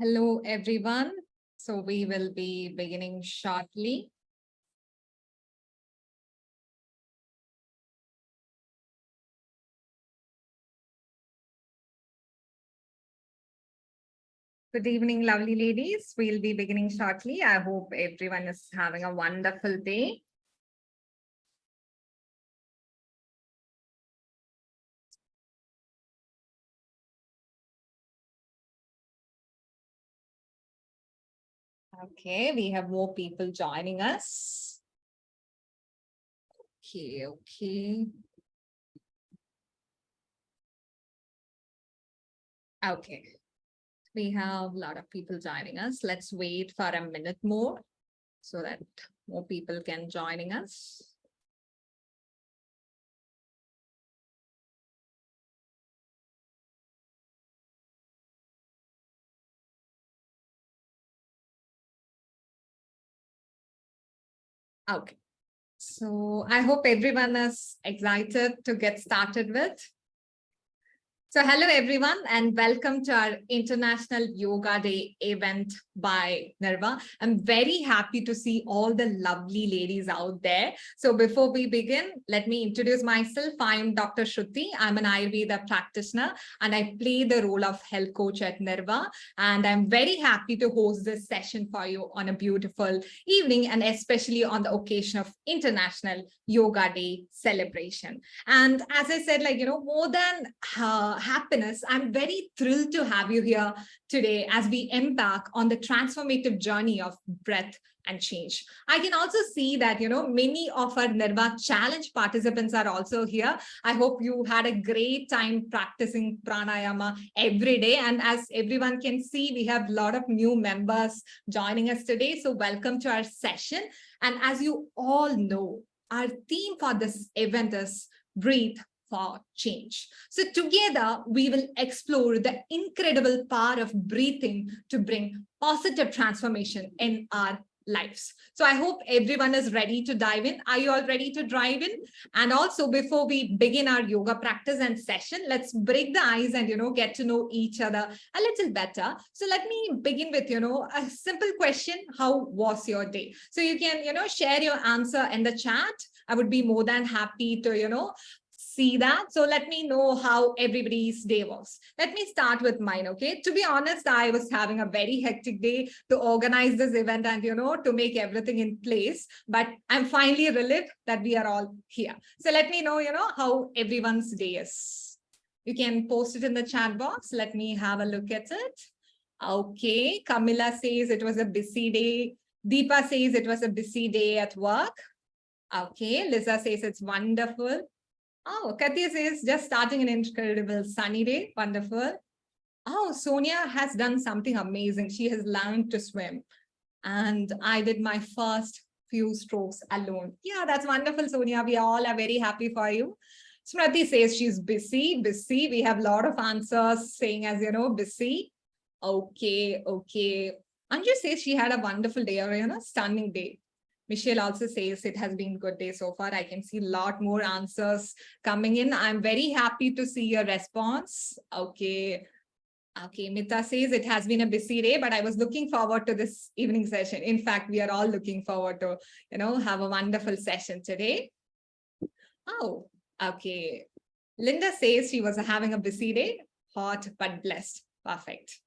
Hello, everyone. So we will be beginning shortly. Good evening, lovely ladies. We'll be beginning shortly. I hope everyone is having a wonderful day. Okay, we have more people joining us. Okay. Okay. We have a lot of people joining us. Let's wait for a minute more so that more people can joining us. Okay. So I hope everyone is excited to get started with. So hello everyone and welcome to our International Yoga Day event by Nirva. I'm very happy to see all the lovely ladies out there. So before we begin, let me introduce myself. I'm Dr. Shruti. I'm an Ayurveda practitioner and I play the role of health coach at Nirva. And I'm very happy to host this session for you on a beautiful evening and especially on the occasion of International Yoga Day celebration. And as I said, more than happiness, I'm very thrilled to have you here today as we embark on the transformative journey of breath and change. I can also see that, many of our Nirva Challenge participants are also here. I hope you had a great time practicing pranayama every day. And as everyone can see, we have a lot of new members joining us today. So welcome to our session. And as you all know, our theme for this event is breathe for change. So together, we will explore the incredible power of breathing to bring positive transformation in our lives. So I hope everyone is ready to dive in. Are you all ready to dive in? And also before we begin our yoga practice and session, let's break the ice and, get to know each other a little better. So let me begin with, a simple question. How was your day? So you can, share your answer in the chat. I would be more than happy to, see that. So let me know how everybody's day was. Let me start with mine, okay? To be honest, I was having a very hectic day to organize this event and, to make everything in place. But I'm finally relieved that we are all here. So let me know, how everyone's day is. You can post it in the chat box. Let me have a look at it. Okay, Camilla says it was a busy day. Deepa says it was a busy day at work. Okay, Lisa says it's wonderful. Oh, Katya says just starting an incredible sunny day. Wonderful. Oh, Sonia has done something amazing. She has learned to swim. And I did my first few strokes alone. Yeah, that's wonderful, Sonia. We all are very happy for you. Smriti says she's busy. We have a lot of answers saying as, busy. Okay. Anju says she had a wonderful day or, stunning day. Michelle also says it has been a good day so far. I can see a lot more answers coming in. I'm very happy to see your response. Okay, Mita says it has been a busy day, but I was looking forward to this evening session. In fact, we are all looking forward to, have a wonderful session today. Oh, okay. Linda says she was having a busy day, hot but blessed. Perfect.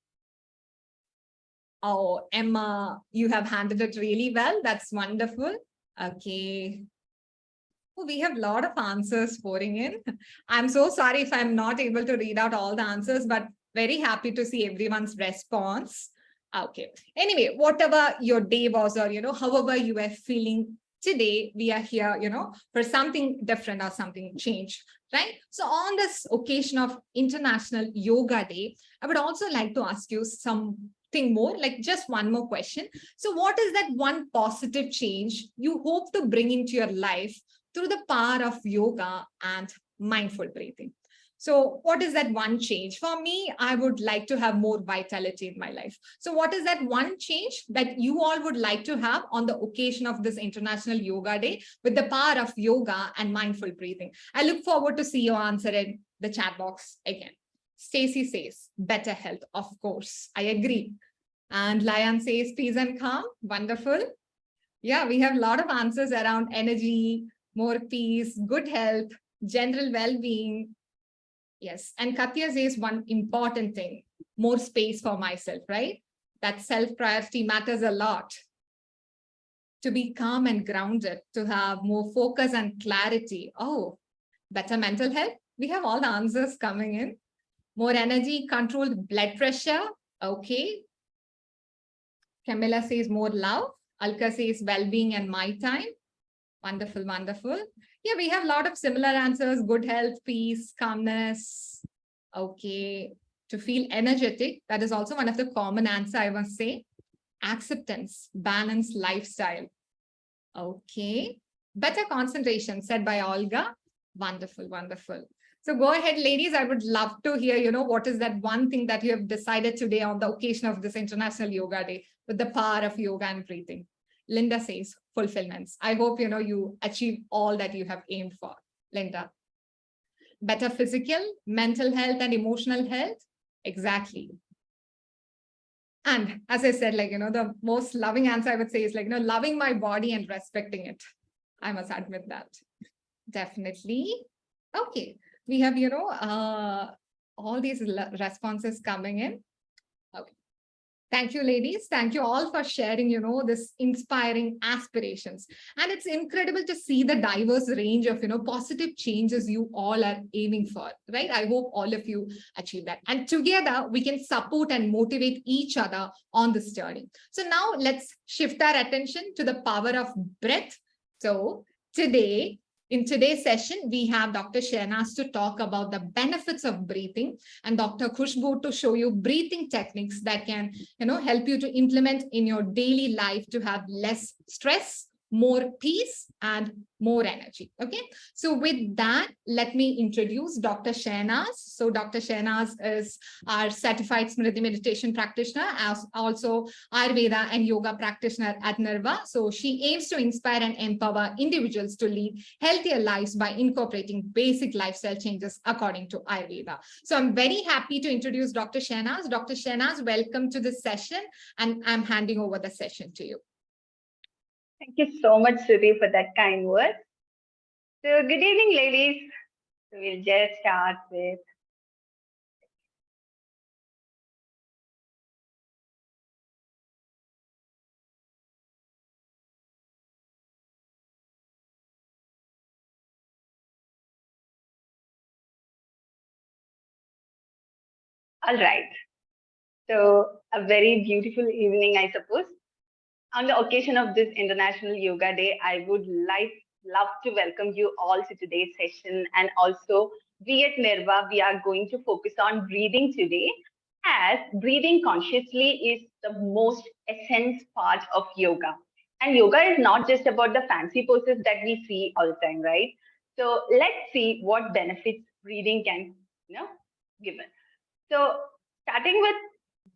Oh, Emma, you have handled it really well. That's wonderful. Okay. Oh, we have a lot of answers pouring in. I'm so sorry if I'm not able to read out all the answers, but very happy to see everyone's response. Okay. Anyway, whatever your day was or, however you were feeling today, we are here, for something different or something change, right? So on this occasion of International Yoga Day, I would also like to ask you something more, like just one more question. So what is that one positive change you hope to bring into your life through the power of yoga and mindful breathing? So what is that one change? For me, I would like to have more vitality in my life. So what is that one change that you all would like to have on the occasion of this International Yoga Day with the power of yoga and mindful breathing? I look forward to see your answer in the chat box again. Stacy says, better health. Of course, I agree. And Layan says peace and calm. Wonderful. Yeah, we have a lot of answers around energy, more peace, good health, general well-being. Yes. And Katya says one important thing, more space for myself, right? That self-priority matters a lot. To be calm and grounded, to have more focus and clarity. Oh, better mental health. We have all the answers coming in. More energy, controlled blood pressure. Okay. Camilla says more love. Alka says well-being and my time. Wonderful, wonderful. Yeah, we have a lot of similar answers. Good health, peace, calmness. Okay. To feel energetic. That is also one of the common answer, I must say. Acceptance, balanced lifestyle. Okay. Better concentration, said by Olga. Wonderful, wonderful. So go ahead, ladies. I would love to hear, what is that one thing that you have decided today on the occasion of this International Yoga Day with the power of yoga and breathing. Linda says fulfillments. I hope, you achieve all that you have aimed for. Linda. Better physical, mental health and emotional health. Exactly. And as I said, the most loving answer I would say is loving my body and respecting it. I must admit that. Definitely. Okay. We have, all these responses coming in. Okay. Thank you, ladies. Thank you all for sharing, this inspiring aspirations. And it's incredible to see the diverse range of, positive changes you all are aiming for, right? I hope all of you achieve that. And together we can support and motivate each other on this journey. So now let's shift our attention to the power of breath. So in today's session, we have Dr. Shehnaz to talk about the benefits of breathing and Dr. Khushbu to show you breathing techniques that can, help you to implement in your daily life to have less stress, more peace, and more energy. Okay. So with that, let me introduce Dr. Shehnaz. So Dr. Shehnaz is our certified Smriti meditation practitioner, as also Ayurveda and yoga practitioner at Nirva. So she aims to inspire and empower individuals to lead healthier lives by incorporating basic lifestyle changes according to Ayurveda. So I'm very happy to introduce Dr. Shehnaz. Dr. Shehnaz, welcome to this session, and I'm handing over the session to you. Thank you so much, Sudhi, for that kind word. So good evening, ladies. So we'll just start with all right. So a very beautiful evening, I suppose. On the occasion of this International Yoga Day, I would love to welcome you all to today's session. And also, we at Nirva, we are going to focus on breathing today, as breathing consciously is the most essence part of yoga. And yoga is not just about the fancy poses that we see all the time, right? So let's see what benefits breathing can, give us. So starting with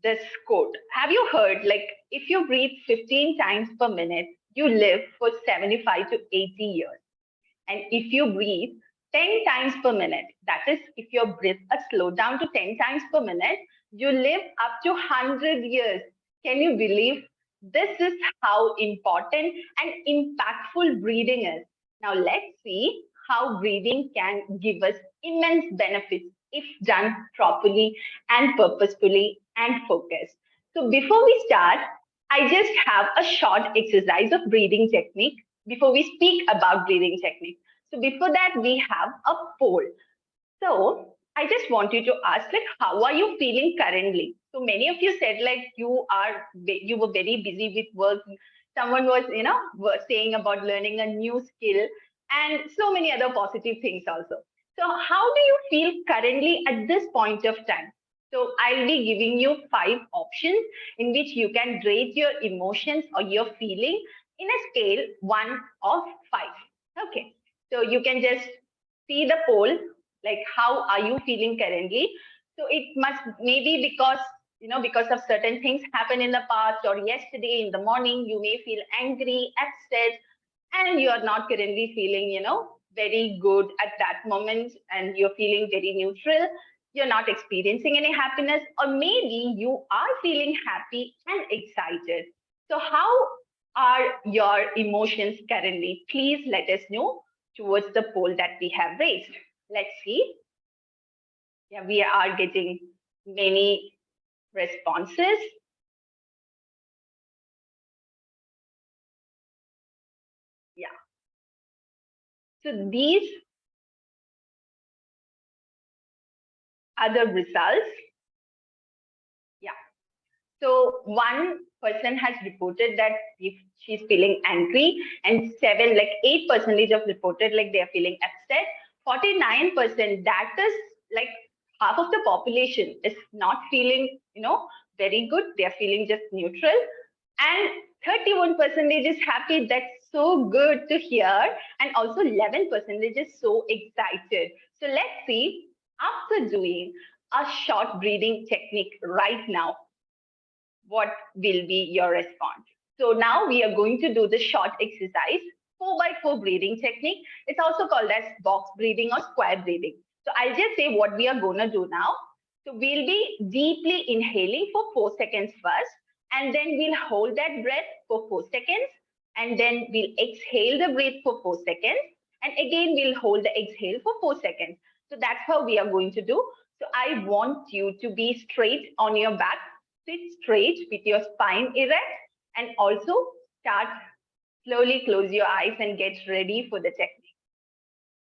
this quote. Have you heard, if you breathe 15 times per minute, you live for 75 to 80 years. And if you breathe 10 times per minute, that is, if your breath is slowed down to 10 times per minute, you live up to 100 years. Can you believe? This is how important and impactful breathing is. Now let's see how breathing can give us immense benefits if done properly and purposefully and focused. So before we start, I just have a short exercise of breathing technique before we speak about breathing technique. So before that, we have a poll. So I just want you to ask, how are you feeling currently? So many of you said, you were very busy with work. Someone was, saying about learning a new skill and so many other positive things also. So how do you feel currently at this point of time? So I'll be giving you 5 options in which you can rate your emotions or your feeling in a scale 1 of 5. Okay. So you can just see the poll, how are you feeling currently? So it must maybe because of certain things happen in the past or yesterday in the morning, you may feel angry, upset, and you are not currently feeling, very good at that moment and you're feeling very neutral. you're not experiencing any happiness, or maybe you are feeling happy and excited. So how are your emotions currently? Please let us know towards the poll that we have raised. Let's see. Yeah, we are getting many responses. Yeah. So these are the results. Yeah. So one person has reported that if she's feeling angry, and 8% of reported like they are feeling upset. 49%, that is like half of the population is not feeling, very good. They are feeling just neutral. And 31% is happy. That's so good to hear. And also 11% is so excited. So let's see, after doing a short breathing technique right now, what will be your response? So now we are going to do the short exercise, 4x4 breathing technique. It's also called as box breathing or square breathing. So I'll just say what we are going to do now. So we'll be deeply inhaling for 4 seconds first, and then we'll hold that breath for 4 seconds, and then we'll exhale the breath for 4 seconds, and again we'll hold the exhale for 4 seconds. So that's how we are going to do. So I want you to be straight on your back. Sit straight with your spine erect, and also start slowly close your eyes and get ready for the technique.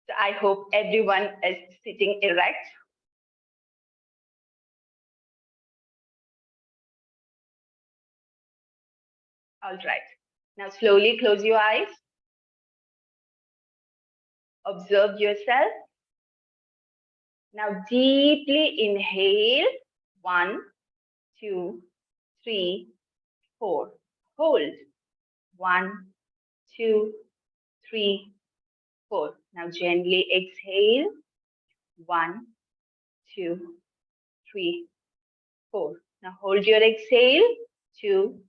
So I hope everyone is sitting erect. All right. Now slowly close your eyes. Observe yourself. Now deeply inhale. 1, 2, 3, 4. Hold. 1, 2, 3, 4. Now gently exhale. 1, 2, 3, 4. Now hold your exhale. 2,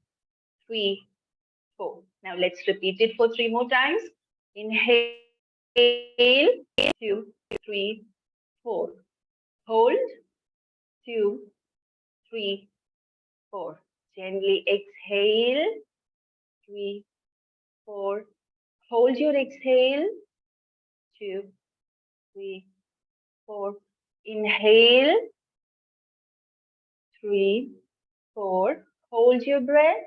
3, 4. Now let's repeat it for 3 more times. Inhale. 2, 3, 4. Hold. 2, 3, 4. Gently exhale. 3, 4. Hold your exhale. 2, 3, 4. Inhale. 3, 4. Hold your breath.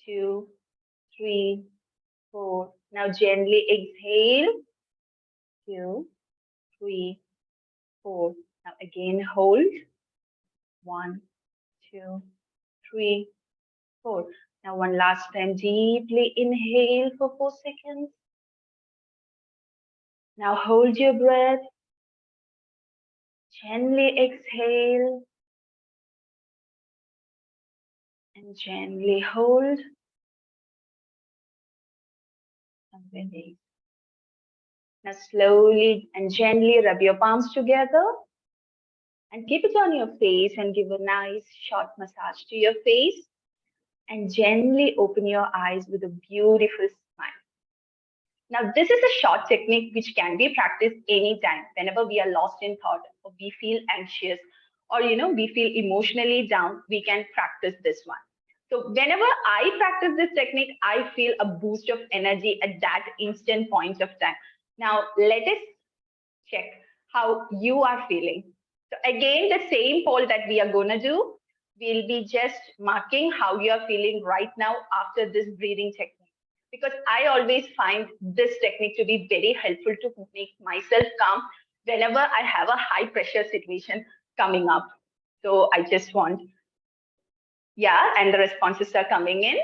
2, 3, 4. Now gently exhale. 2, 3, 4. Now again hold. 1, 2, 3, 4. Now one last time, deeply inhale for 4 seconds. Now hold your breath. Gently exhale. And gently hold. And release. Now slowly and gently rub your palms together. And keep it on your face and give a nice short massage to your face. And gently open your eyes with a beautiful smile. Now, this is a short technique which can be practiced anytime, whenever we are lost in thought, or we feel anxious, or we feel emotionally down, we can practice this one. So whenever I practice this technique, I feel a boost of energy at that instant point of time. Now, let us check how you are feeling. So again, the same poll that we are going to do, we'll be just marking how you are feeling right now after this breathing technique. Because I always find this technique to be very helpful to make myself calm whenever I have a high pressure situation coming up. So I just want, yeah, and the responses are coming in.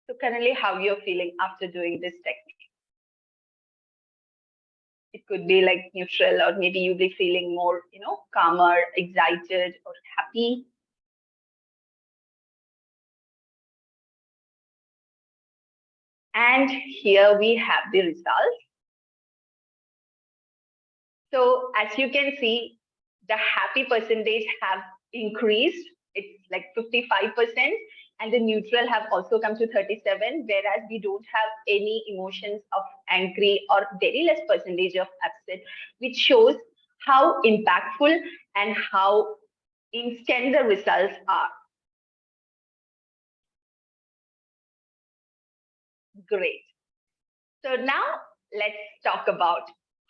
So currently, how you're feeling after doing this technique? It could be like neutral, or maybe you'll be feeling more, calmer, excited, or happy. And here we have the results. So as you can see, the happy percentage have increased it's like 55%, and the neutral have also come to 37, whereas we don't have any emotions of angry or very less percentage of upset, which shows how impactful and how instant the results are. Great. So now let's talk about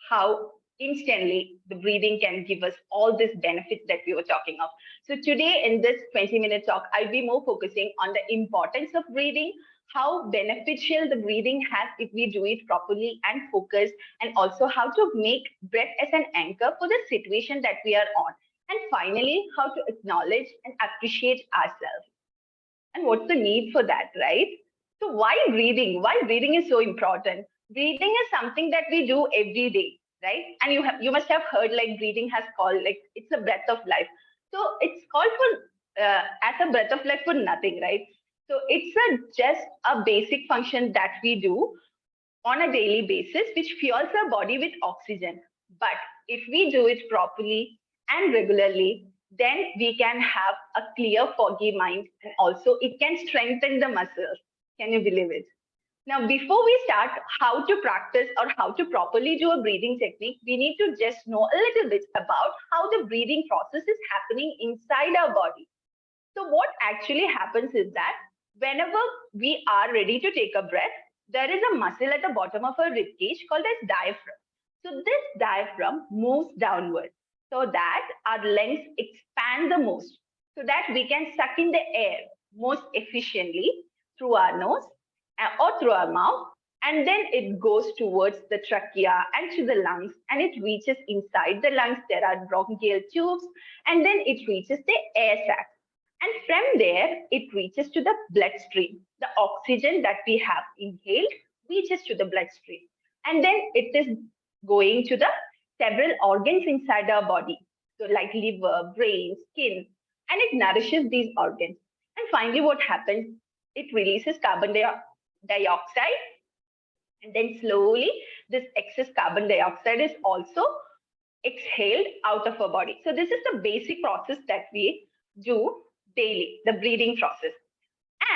how instantly the breathing can give us all these benefits that we were talking of. So today in this 20-minute talk, I'll be more focusing on the importance of breathing, how beneficial the breathing has if we do it properly and focus, and also how to make breath as an anchor for the situation that we are on. And finally, how to acknowledge and appreciate ourselves. And what's the need for that, right? So why breathing? Why breathing is so important? Breathing is something that we do every day, right? And you must have heard like breathing has called like it's a breath of life. So it's called for as a breath of life for nothing, right? So it's just a basic function that we do on a daily basis, which fuels our body with oxygen. But if we do it properly and regularly, then we can have a clear, foggy mind, and also it can strengthen the muscles. Can you believe it? Now, before we start how to practice or how to properly do a breathing technique, we need to just know a little bit about how the breathing process is happening inside our body. So what actually happens is that whenever we are ready to take a breath, there is a muscle at the bottom of our rib cage called as diaphragm. So this diaphragm moves downward so that our lungs expand the most, so that we can suck in the air most efficiently through our nose or through our mouth, and then it goes towards the trachea and to the lungs, and it reaches inside the lungs. There are bronchial tubes, and then it reaches the air sac. And from there, it reaches to the bloodstream. The oxygen that we have inhaled reaches to the bloodstream. And then it is going to the several organs inside our body. So like liver, brain, skin, and it nourishes these organs. And finally, what happens? It releases carbon dioxide, and then slowly this excess carbon dioxide is also exhaled out of our body. So this is the basic process that we do daily, the breathing process.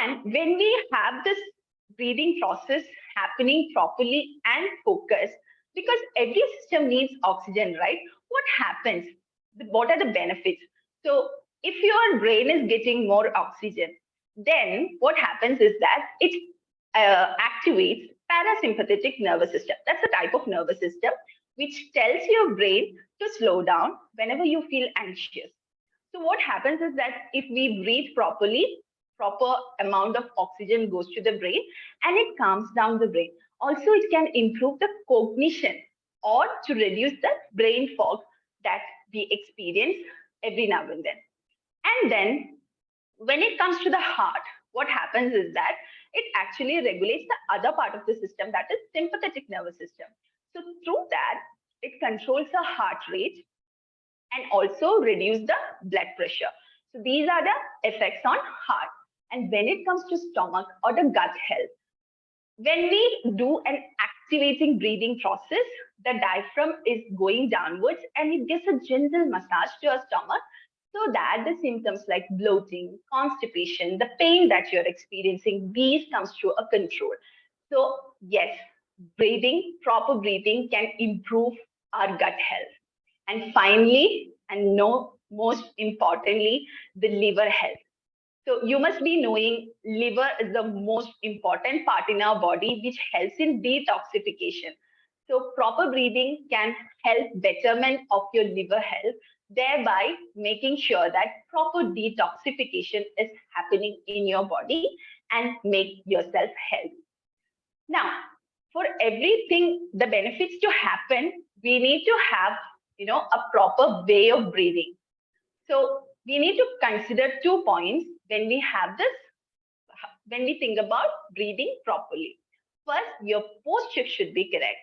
And when we have this breathing process happening properly and focused, because every system needs oxygen, right? What happens? What are the benefits? So if your brain is getting more oxygen, then what happens is that it activates parasympathetic nervous system. That's a type of nervous system which tells your brain to slow down whenever you feel anxious. So what happens is that if we breathe properly, proper amount of oxygen goes to the brain and it calms down the brain. Also, it can improve the cognition or to reduce the brain fog that we experience every now and then. And then when it comes to the heart, what happens is that it actually regulates the other part of the system, that is sympathetic nervous system. So through that, it controls the heart rate and also reduce the blood pressure. So these are the effects on heart. And when it comes to stomach or the gut health, when we do an activating breathing process, the diaphragm is going downwards and it gives a gentle massage to your stomach so that the symptoms like bloating, constipation, the pain that you're experiencing, these comes to a control. So yes, breathing, proper breathing can improve our gut health. And finally, and no, most importantly, the liver health. So you must be knowing liver is the most important part in our body, which helps in detoxification. So proper breathing can help betterment of your liver health, thereby making sure that proper detoxification is happening in your body and make yourself healthy. Now, for everything, the benefits to happen, we need to have, a proper way of breathing. So we need to consider 2 points when we have this, when we think about breathing properly. First, your posture should be correct.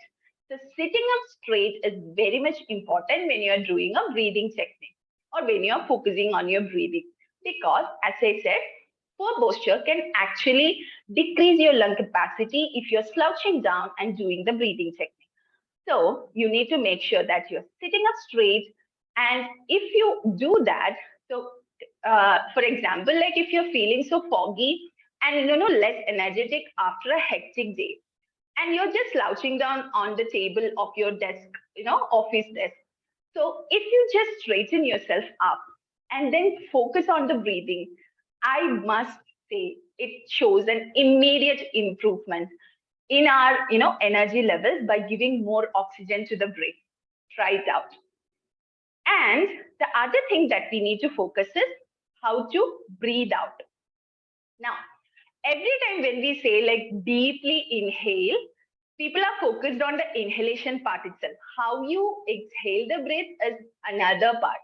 So sitting up straight is very much important when you are doing a breathing technique or when you are focusing on your breathing. Because as I said, poor posture can actually decrease your lung capacity if you're slouching down and doing the breathing technique. So you need to make sure that you're sitting up straight. And if you do that, so for example, like if you're feeling so foggy and less energetic after a hectic day, and you're just slouching down on the table of your desk, office desk. So if you just straighten yourself up and then focus on the breathing, I must say it shows an immediate improvement in our energy levels by giving more oxygen to the brain. Try it out. And the other thing that we need to focus is how to breathe out. Now, every time when we say like deeply inhale, people are focused on the inhalation part itself. How you exhale the breath is another part.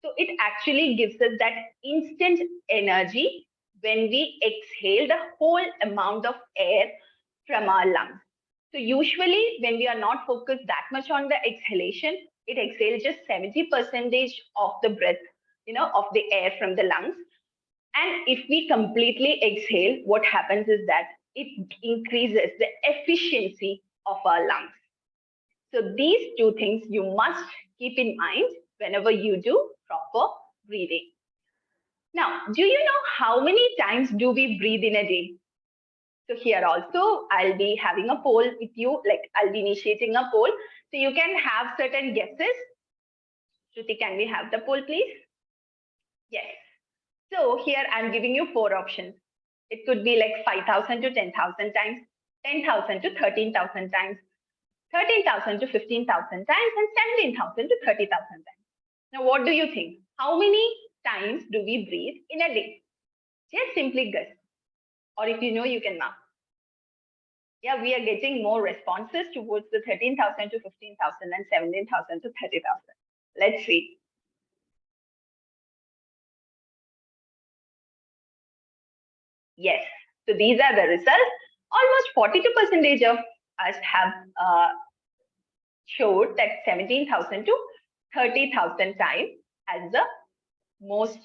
So it actually gives us that instant energy when we exhale the whole amount of air from our lungs. So usually when we are not focused that much on the exhalation, it exhales just 70% of the breath, of the air from the lungs. And if we completely exhale, what happens is that it increases the efficiency of our lungs. So these two things you must keep in mind whenever you do proper breathing. Now, do you know how many times do we breathe in a day? So here also, I'll be having a poll with you, like I'll be initiating a poll. So you can have certain guesses. Shruti, can we have the poll, please? Yes. So here I'm giving you 4 options. It could be like 5,000 to 10,000 times, 10,000 to 13,000 times, 13,000 to 15,000 times, and 17,000 to 30,000 times. Now, what do you think? How many times do we breathe in a day? Just simply guess. Or if you know, you can mark. Yeah, we are getting more responses towards the 13,000 to 15,000 and 17,000 to 30,000. Let's see. Yes, so these are the results. Almost 42% of us have showed that 17,000 to 30,000 times as the most,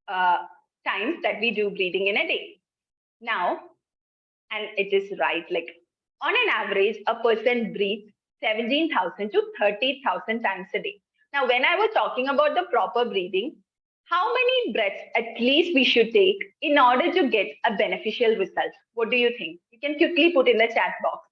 times that we do breathing in a day. Now, and it is right, like on an average, a person breathes 17,000 to 30,000 times a day. Now, when I was talking about the proper breathing, how many breaths at least we should take in order to get a beneficial result? What do you think? You can quickly put in the chat box.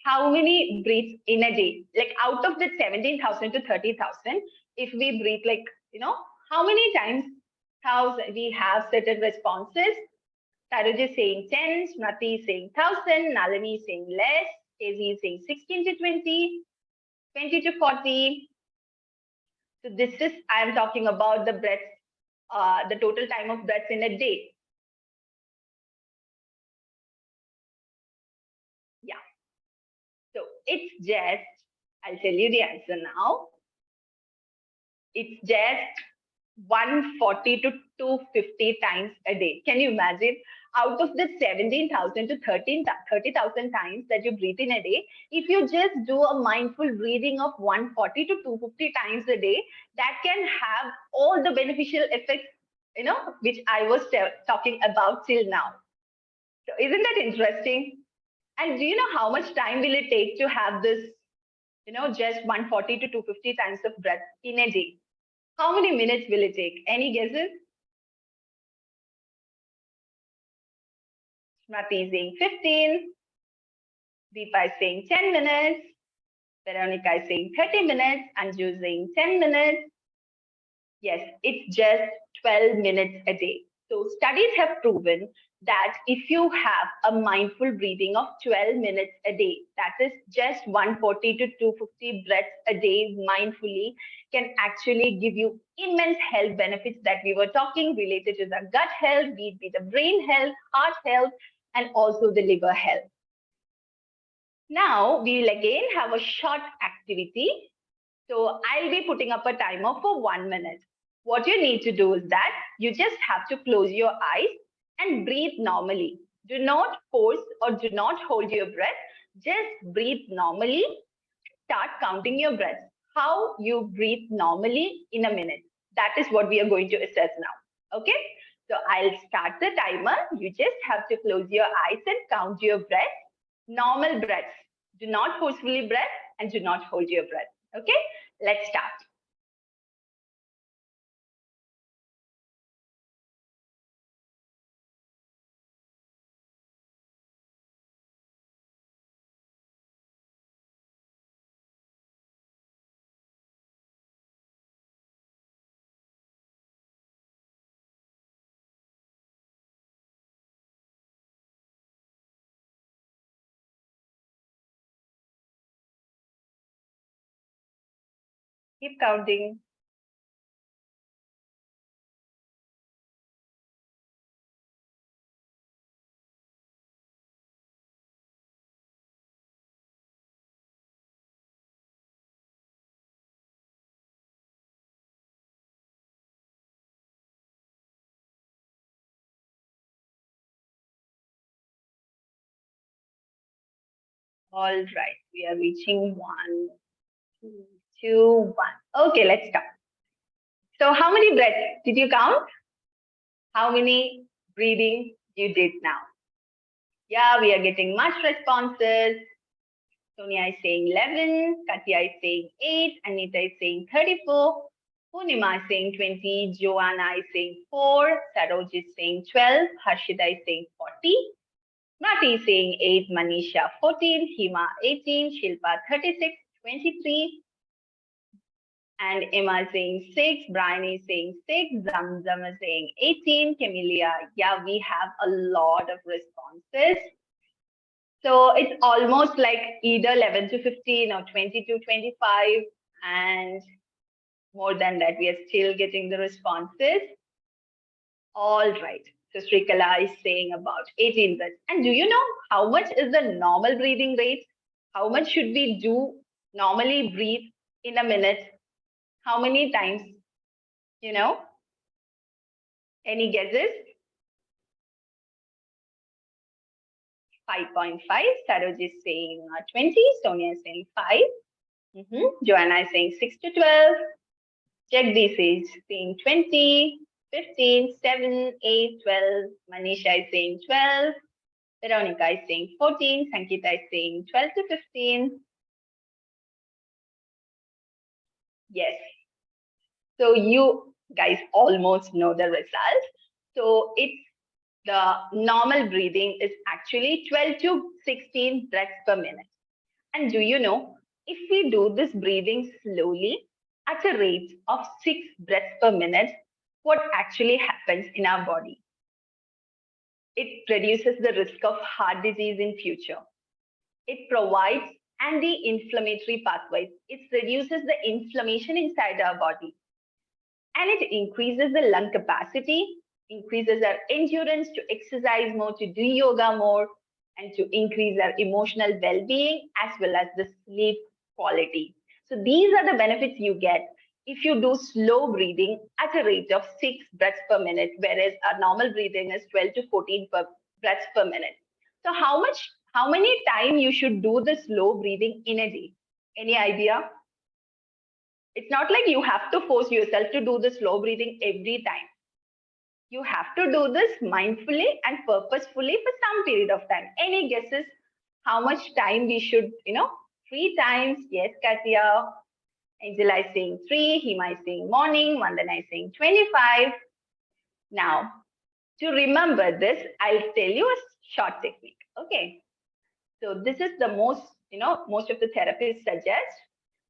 How many breaths in a day? Like out of the 17,000 to 30,000, if we breathe like, how many times we have certain responses? Taruj is saying 10, Smriti is saying 1,000, Nalini is saying less, Daisy is saying 16 to 20, 20 to 40. So this is, I am talking about the breaths, the total time of breaths in a day. Yeah. So it's just, I'll tell you the answer now. It's just 140 to 250 times a day. Can you imagine? Out of the 17,000 to 30,000 times that you breathe in a day, if you just do a mindful breathing of 140 to 250 times a day, that can have all the beneficial effects, which I was talking about till now. So isn't that interesting? And do you know how much time will it take to have this, just 140 to 250 times of breath in a day? How many minutes will it take? Any guesses? Smriti is saying 15. Deepa is saying 10 minutes. Veronica is saying 30 minutes. Anju is saying 10 minutes. Yes, it's just 12 minutes a day. So studies have proven that if you have a mindful breathing of 12 minutes a day, that is just 140 to 250 breaths a day mindfully, can actually give you immense health benefits that we were talking related to the gut health, be it the brain health, heart health, and also the liver health. Now, we will again have a short activity. So I'll be putting up a timer for 1 minute. What you need to do is that you just have to close your eyes and breathe normally. Do not force or do not hold your breath. Just breathe normally. Start counting your breaths. How you breathe normally in a minute. That is what we are going to assess now. Okay? So I'll start the timer. You just have to close your eyes and count your breaths. Normal breaths. Do not forcefully breath and do not hold your breath. Okay, let's start. Keep counting. All right, we are reaching 1, 2, 2, 1. Okay, let's start. So how many breaths did you count? How many breathing you did now? Yeah, we are getting much responses. Sonia is saying 11, Katya is saying 8, Anita is saying 34, Purnima is saying 20, Joanna is saying 4, Saroj is saying 12, Harshita is saying 40, Nati is saying 8, Manisha 14, Hima 18, Shilpa 36, 23, and Emma is saying 6, Brian is saying 6, Zamzam is saying 18, Camellia, yeah, we have a lot of responses. So it's almost like either 11 to 15 or 20 to 25. And more than that, we are still getting the responses. All right. So Srikala is saying about 18 breaths. And do you know how much is the normal breathing rate? How much should we do normally breathe in a minute? How many times? You know? Any guesses? 5.5. Saroj is saying 20. Sonia is saying 5. Joanna is saying 6 to 12. Jagdish is saying 20, 15, 7, 8, 12. Manisha is saying 12. Veronica is saying 14. Sankita is saying 12 to 15. Yes. So you guys almost know the result. So it's the normal breathing is actually 12 to 16 breaths per minute. And do you know, if we do this breathing slowly at a rate of 6 breaths per minute, what actually happens in our body? It reduces the risk of heart disease in future. It provides anti-inflammatory pathways. It reduces the inflammation inside our body. And it increases the lung capacity, increases our endurance to exercise more, to do yoga more, and to increase our emotional well-being as well as the sleep quality. So these are the benefits you get if you do slow breathing at a rate of 6 breaths per minute, whereas our normal breathing is 12 to 14 breaths per minute. So how many times you should do the slow breathing in a day? Any idea? It's not like you have to force yourself to do the slow breathing every time. You have to do this mindfully and purposefully for some period of time. Any guesses how much time we should, 3 times? Yes, Katya. Angela is saying 3, Hima is saying morning, Vandana is saying 25. Now, to remember this, I'll tell you a short technique. Okay. So this is the most of the therapists suggest.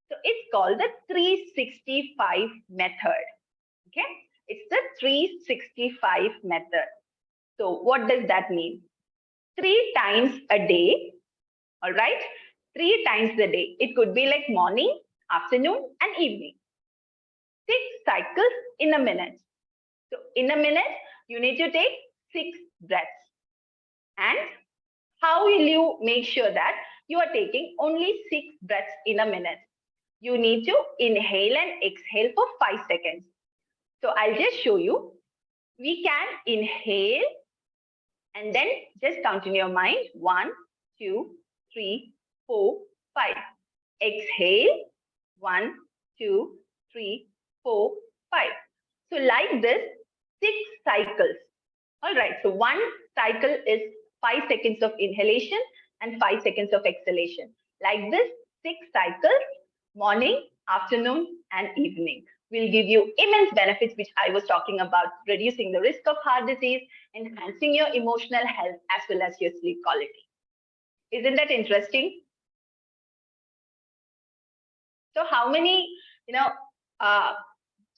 So it's called the 365 method. Okay. It's the 365 method. So what does that mean? 3 times a day. All right. 3 times a day. It could be like morning, afternoon, and evening. 6 cycles in a minute. So in a minute, you need to take 6 breaths. And how will you make sure that you are taking only 6 breaths in a minute? You need to inhale and exhale for 5 seconds. So I'll just show you. We can inhale and then just count in your mind. 1, 2, 3, 4, 5. Exhale. 1, 2, 3, 4, 5. So like this, 6 cycles. All right. So one cycle is 5 seconds of inhalation and 5 seconds of exhalation. Like this, 6 cycles, morning, afternoon, and evening will give you immense benefits, which I was talking about, reducing the risk of heart disease, enhancing your emotional health, as well as your sleep quality. Isn't that interesting? So how many, uh,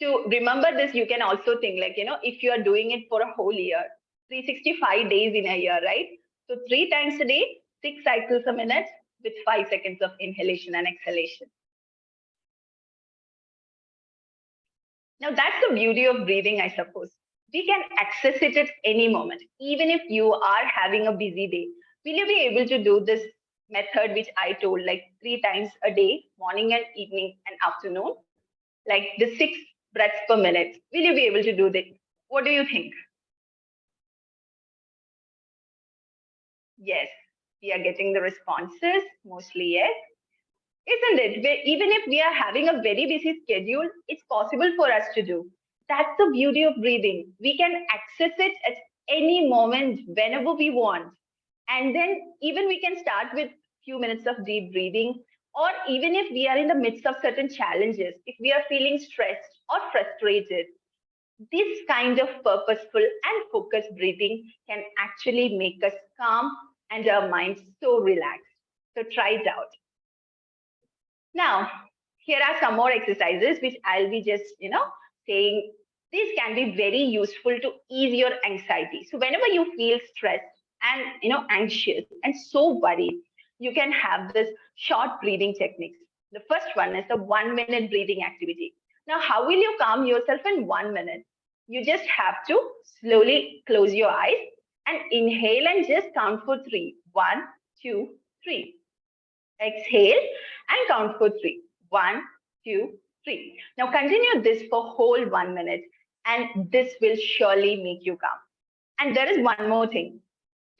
to remember this, you can also think like, if you are doing it for a whole year, 365 days in a year, right? So 3 times a day, 6 cycles a minute with 5 seconds of inhalation and exhalation. Now that's the beauty of breathing, I suppose. We can access it at any moment, even if you are having a busy day. Will you be able to do this method, which I told, like 3 times a day, morning and evening and afternoon, like the 6 breaths per minute? Will you be able to do that? What do you think? Yes, we are getting the responses, mostly yes. Isn't it? Even if we are having a very busy schedule, it's possible for us to do. That's the beauty of breathing. We can access it at any moment, whenever we want. And then even we can start with few minutes of deep breathing, or even if we are in the midst of certain challenges, if we are feeling stressed or frustrated, this kind of purposeful and focused breathing can actually make us calm and our minds so relaxed. So try it out. Now, here are some more exercises which I'll be just, saying these can be very useful to ease your anxiety. So whenever you feel stressed and, anxious and so worried, you can have this short breathing techniques. The first one is the 1 minute breathing activity. Now, how will you calm yourself in 1 minute? You just have to slowly close your eyes and inhale and just count for three. 1, 2, 3. Exhale and count for 3. 1, 2, 3. Now continue this for whole 1 minute, and this will surely make you calm. And there is one more thing,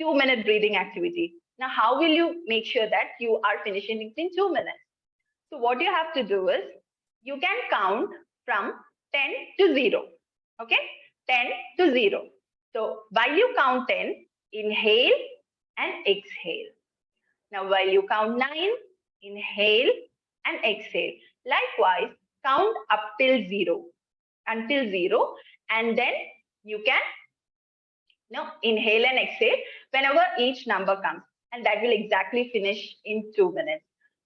2 minute breathing activity. Now, how will you make sure that you are finishing it in 2 minutes? So what you have to do is, you can count from 10 to 0. Okay, 10 to 0. So while you count 10, inhale and exhale. Now, while you count 9, inhale and exhale. Likewise, count up till 0, until 0, and then you can inhale and exhale whenever each number comes, and that will exactly finish in 2 minutes.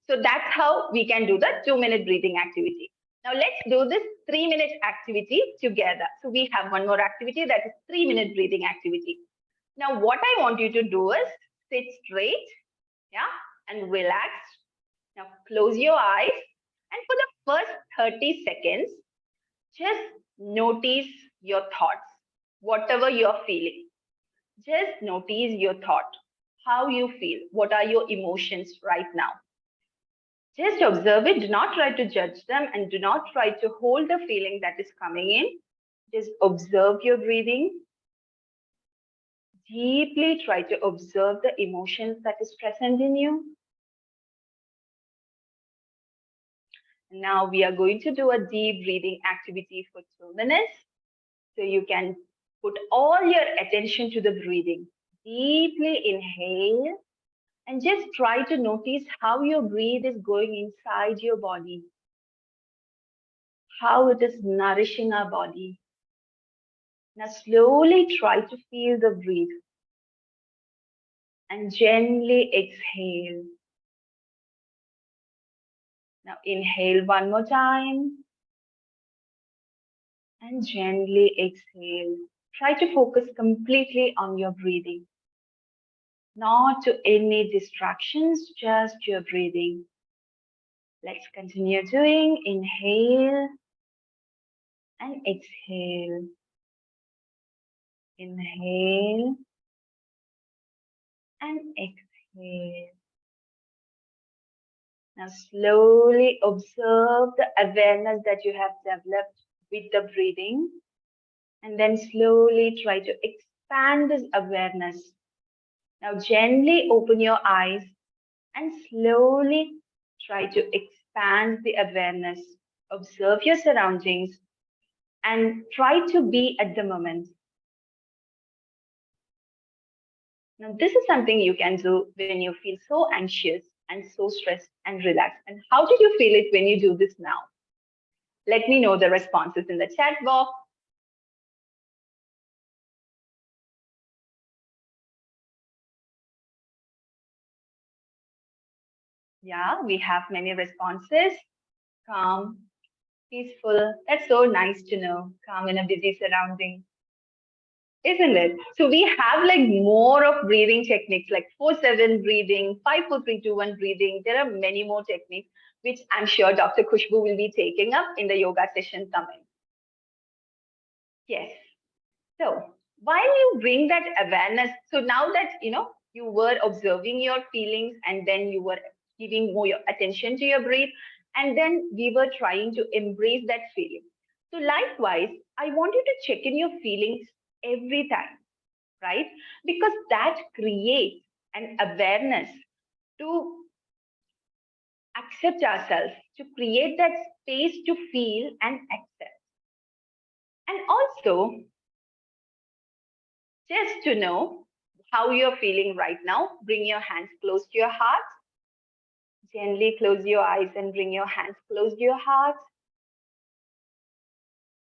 So that's how we can do the 2 minute breathing activity. Now let's do this 3 minute activity together. So we have one more activity, that is 3 minute breathing activity. Now what I want you to do is sit straight, yeah, and relax. Now close your eyes, and for the first 30 seconds, just notice your thoughts, whatever you're feeling. Just notice your thought, how you feel, what are your emotions right now. Just observe it, do not try to judge them, and do not try to hold the feeling that is coming in. Just observe your breathing. Deeply try to observe the emotions that is present in you. Now we are going to do a deep breathing activity for 2 minutes. So you can put all your attention to the breathing. Deeply inhale and just try to notice how your breath is going inside your body, how it is nourishing our body. Now slowly try to feel the breath and gently exhale. Now inhale one more time and gently exhale. Try to focus completely on your breathing, not to any distractions, just your breathing. Let's continue doing. Inhale and exhale. Inhale and exhale. Now slowly observe the awareness that you have developed with the breathing, and then slowly try to expand this awareness. Now gently open your eyes and slowly try to expand the awareness. Observe your surroundings and try to be at the moment. Now, this is something you can do when you feel so anxious. and so stressed and relaxed. And how did you feel it when you do this now? Let me know the responses in the chat box. Yeah, we have many responses. Calm, peaceful. That's so nice to know. Calm in a busy surrounding, isn't it? So we have like more of breathing techniques like 4-7 breathing, 5-4-3-2-1 breathing. There are many more techniques, which I'm sure Dr. Khushbu will be taking up in the yoga session coming. Yes. So while you bring that awareness, so now that you were observing your feelings and then you were giving more attention to your breath, and then we were trying to embrace that feeling. So likewise, I want you to check in your feelings every time, right? Because that creates an awareness to accept ourselves, to create that space to feel and accept. And also, just to know how you're feeling right now, bring your hands close to your heart. Gently close your eyes and bring your hands close to your heart.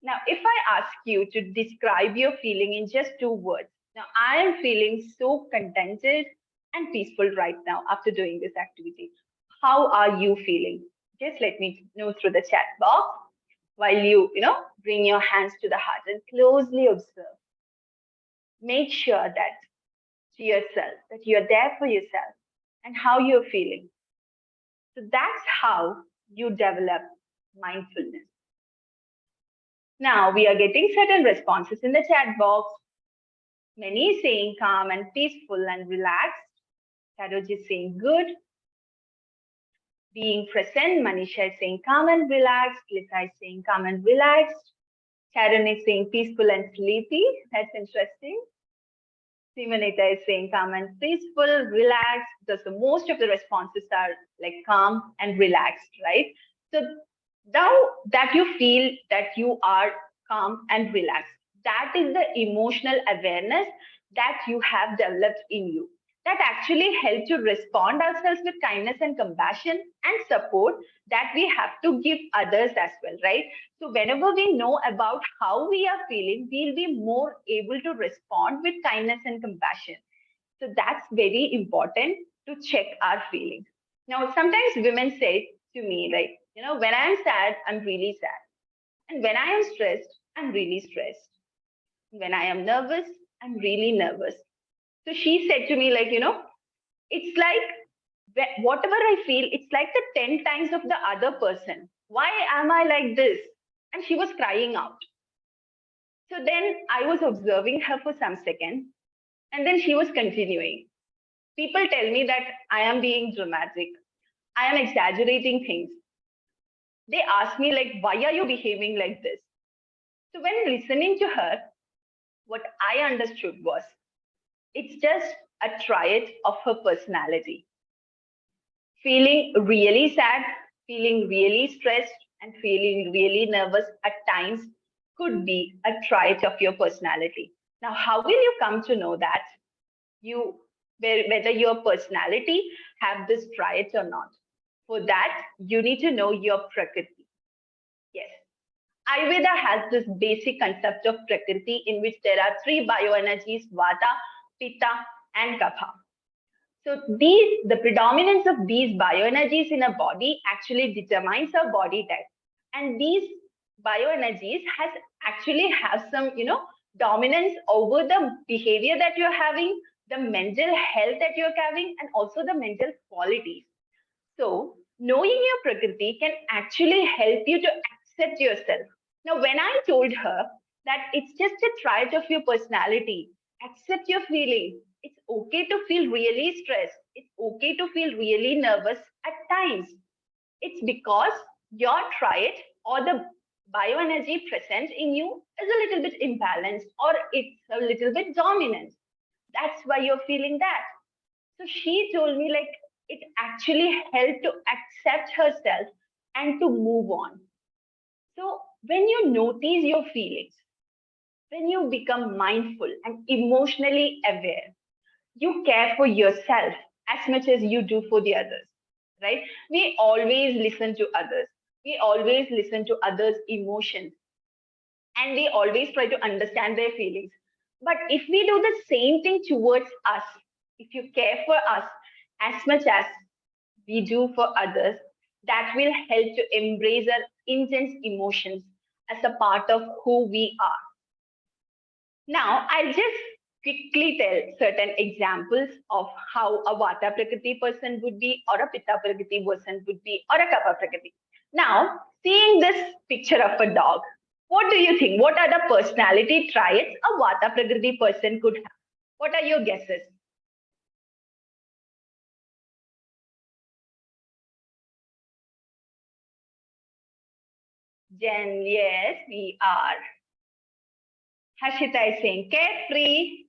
Now, if I ask you to describe your feeling in just 2 words, now I am feeling so contented and peaceful right now after doing this activity. How are you feeling? Just let me know through the chat box while you bring your hands to the heart and closely observe. Make sure that to yourself, that you're there for yourself and how you're feeling. So that's how you develop mindfulness. Now we are getting certain responses in the chat box. Many saying calm and peaceful and relaxed. Saroj is saying good. Being present, Manisha is saying calm and relaxed. Lisa is saying calm and relaxed. Sharon is saying peaceful and sleepy. That's interesting. Simonita is saying calm and peaceful, relaxed. So most of the responses are like calm and relaxed, right? So now that you feel that you are calm and relaxed, that is the emotional awareness that you have developed in you. That actually helps to respond ourselves with kindness and compassion and support that we have to give others as well, right? So whenever we know about how we are feeling, we'll be more able to respond with kindness and compassion. So that's very important to check our feelings. Now, sometimes women say to me, like, when I'm sad, I'm really sad. And when I am stressed, I'm really stressed. When I am nervous, I'm really nervous. So she said to me, like, it's like whatever I feel, it's like the 10 times of the other person. Why am I like this? And she was crying out. So then I was observing her for some seconds, and then she was continuing. People tell me that I am being dramatic, I am exaggerating things. They ask me, like, why are you behaving like this? So when listening to her, what I understood was it's just a triad of her personality. Feeling really sad, feeling really stressed, and feeling really nervous at times could be a trait of your personality. Now, how will you come to know that whether your personality have this trait or not? For that, you need to know your prakriti. Yes, Ayurveda has this basic concept of prakriti in which there are three bioenergies: vata, pitta, and kapha. So the predominance of these bioenergies in a body actually determines our body type. And these bioenergies actually have some, dominance over the behavior that you're having, the mental health that you're having, and also the mental qualities. So knowing your prakriti can actually help you to accept yourself. Now, when I told her that it's just a trait of your personality, accept your feeling. It's okay to feel really stressed. It's okay to feel really nervous at times. It's because your trait or the bioenergy present in you is a little bit imbalanced or it's a little bit dominant. That's why you're feeling that. So she told me, like, it actually helped to accept herself and to move on. So when you notice your feelings, when you become mindful and emotionally aware, you care for yourself as much as you do for the others. right? We always listen to others. We always listen to others' emotions, and we always try to understand their feelings. But if we do the same thing towards us, if you care for us as much as we do for others, that will help to embrace our intense emotions as a part of who we are. Now, I'll just quickly tell certain examples of how a Vata Prakriti person would be, or a Pitta Prakriti person would be, or a Kapha Prakriti. Now, seeing this picture of a dog, what do you think? What are the personality traits a Vata Prakriti person could have? What are your guesses? Jen, yes, we are. Hashita is saying carefree.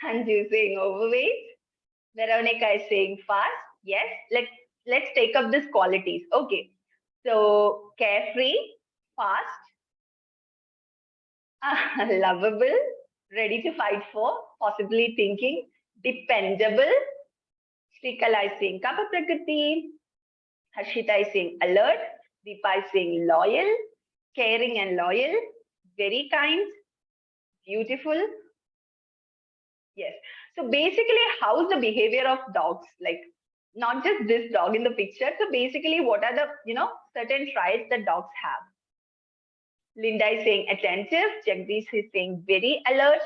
Hanju is saying overweight. Veronica is saying fast. Yes, let's take up these qualities. Okay. So carefree, fast, lovable, ready to fight for, possibly thinking, dependable. Srikala is saying Kapha Prakriti. Harshita is saying alert. Deepa is saying loyal, caring and loyal, very kind, beautiful. Yes. So basically, how's the behavior of dogs? Like not just this dog in the picture. So basically, what are the certain traits that dogs have? Linda is saying attentive. Jagdish is saying very alert.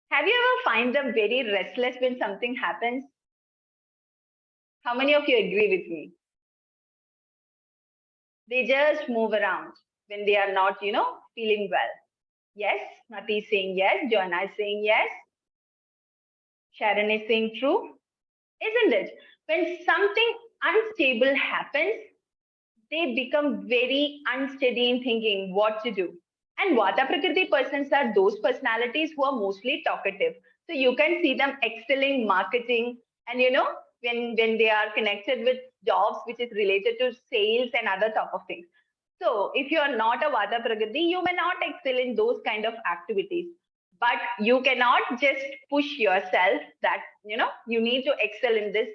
Have you ever find them very restless when something happens? How many of you agree with me? They just move around when they are not, feeling well. Yes, Mati is saying yes. Joanna is saying yes. Sharon is saying true. Isn't it? When something unstable happens, they become very unsteady in thinking what to do. And Vata Prakriti persons are those personalities who are mostly talkative. So you can see them excelling marketing, and when they are connected with jobs which is related to sales and other type of things. So if you are not a Vata Prakriti, you may not excel in those kind of activities. But you cannot just push yourself that you need to excel in this.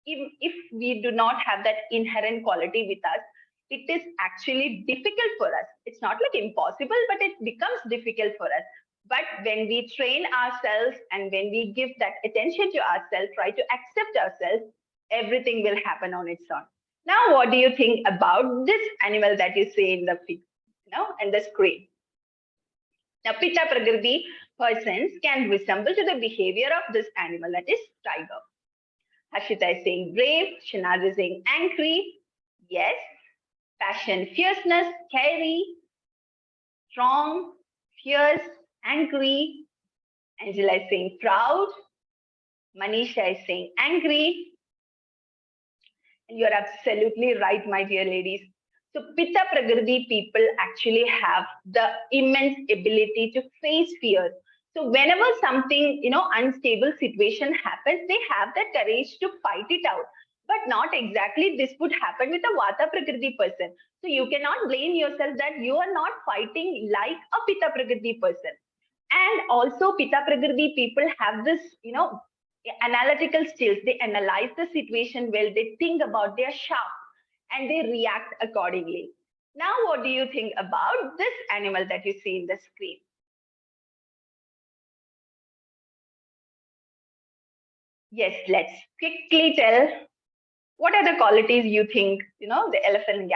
If we do not have that inherent quality with us, it is actually difficult for us. It's not like impossible, but it becomes difficult for us. But when we train ourselves and when we give that attention to ourselves, try to accept ourselves, everything will happen on its own. Now, what do you think about this animal that you see in the in the screen? Now, Pitta Prakriti persons can resemble to the behavior of this animal, that is tiger. Harshita is saying brave, Shanaz is saying angry. Yes, passion, fierceness, scary, strong, fierce, angry. Angela is saying proud. Manisha is saying angry. And you're absolutely right, my dear ladies. So Pitta Prakriti people actually have the immense ability to face fear. So whenever something, unstable situation happens, they have the courage to fight it out. But not exactly this would happen with a Vata Prakriti person. So you cannot blame yourself that you are not fighting like a Pitta Prakriti person. And also Pitta Prakriti people have this, analytical skills. They analyze the situation well, they think about, they are sharp, and they react accordingly. Now, what do you think about this animal that you see in the screen? Yes, let's quickly tell what are the qualities you think, the elephant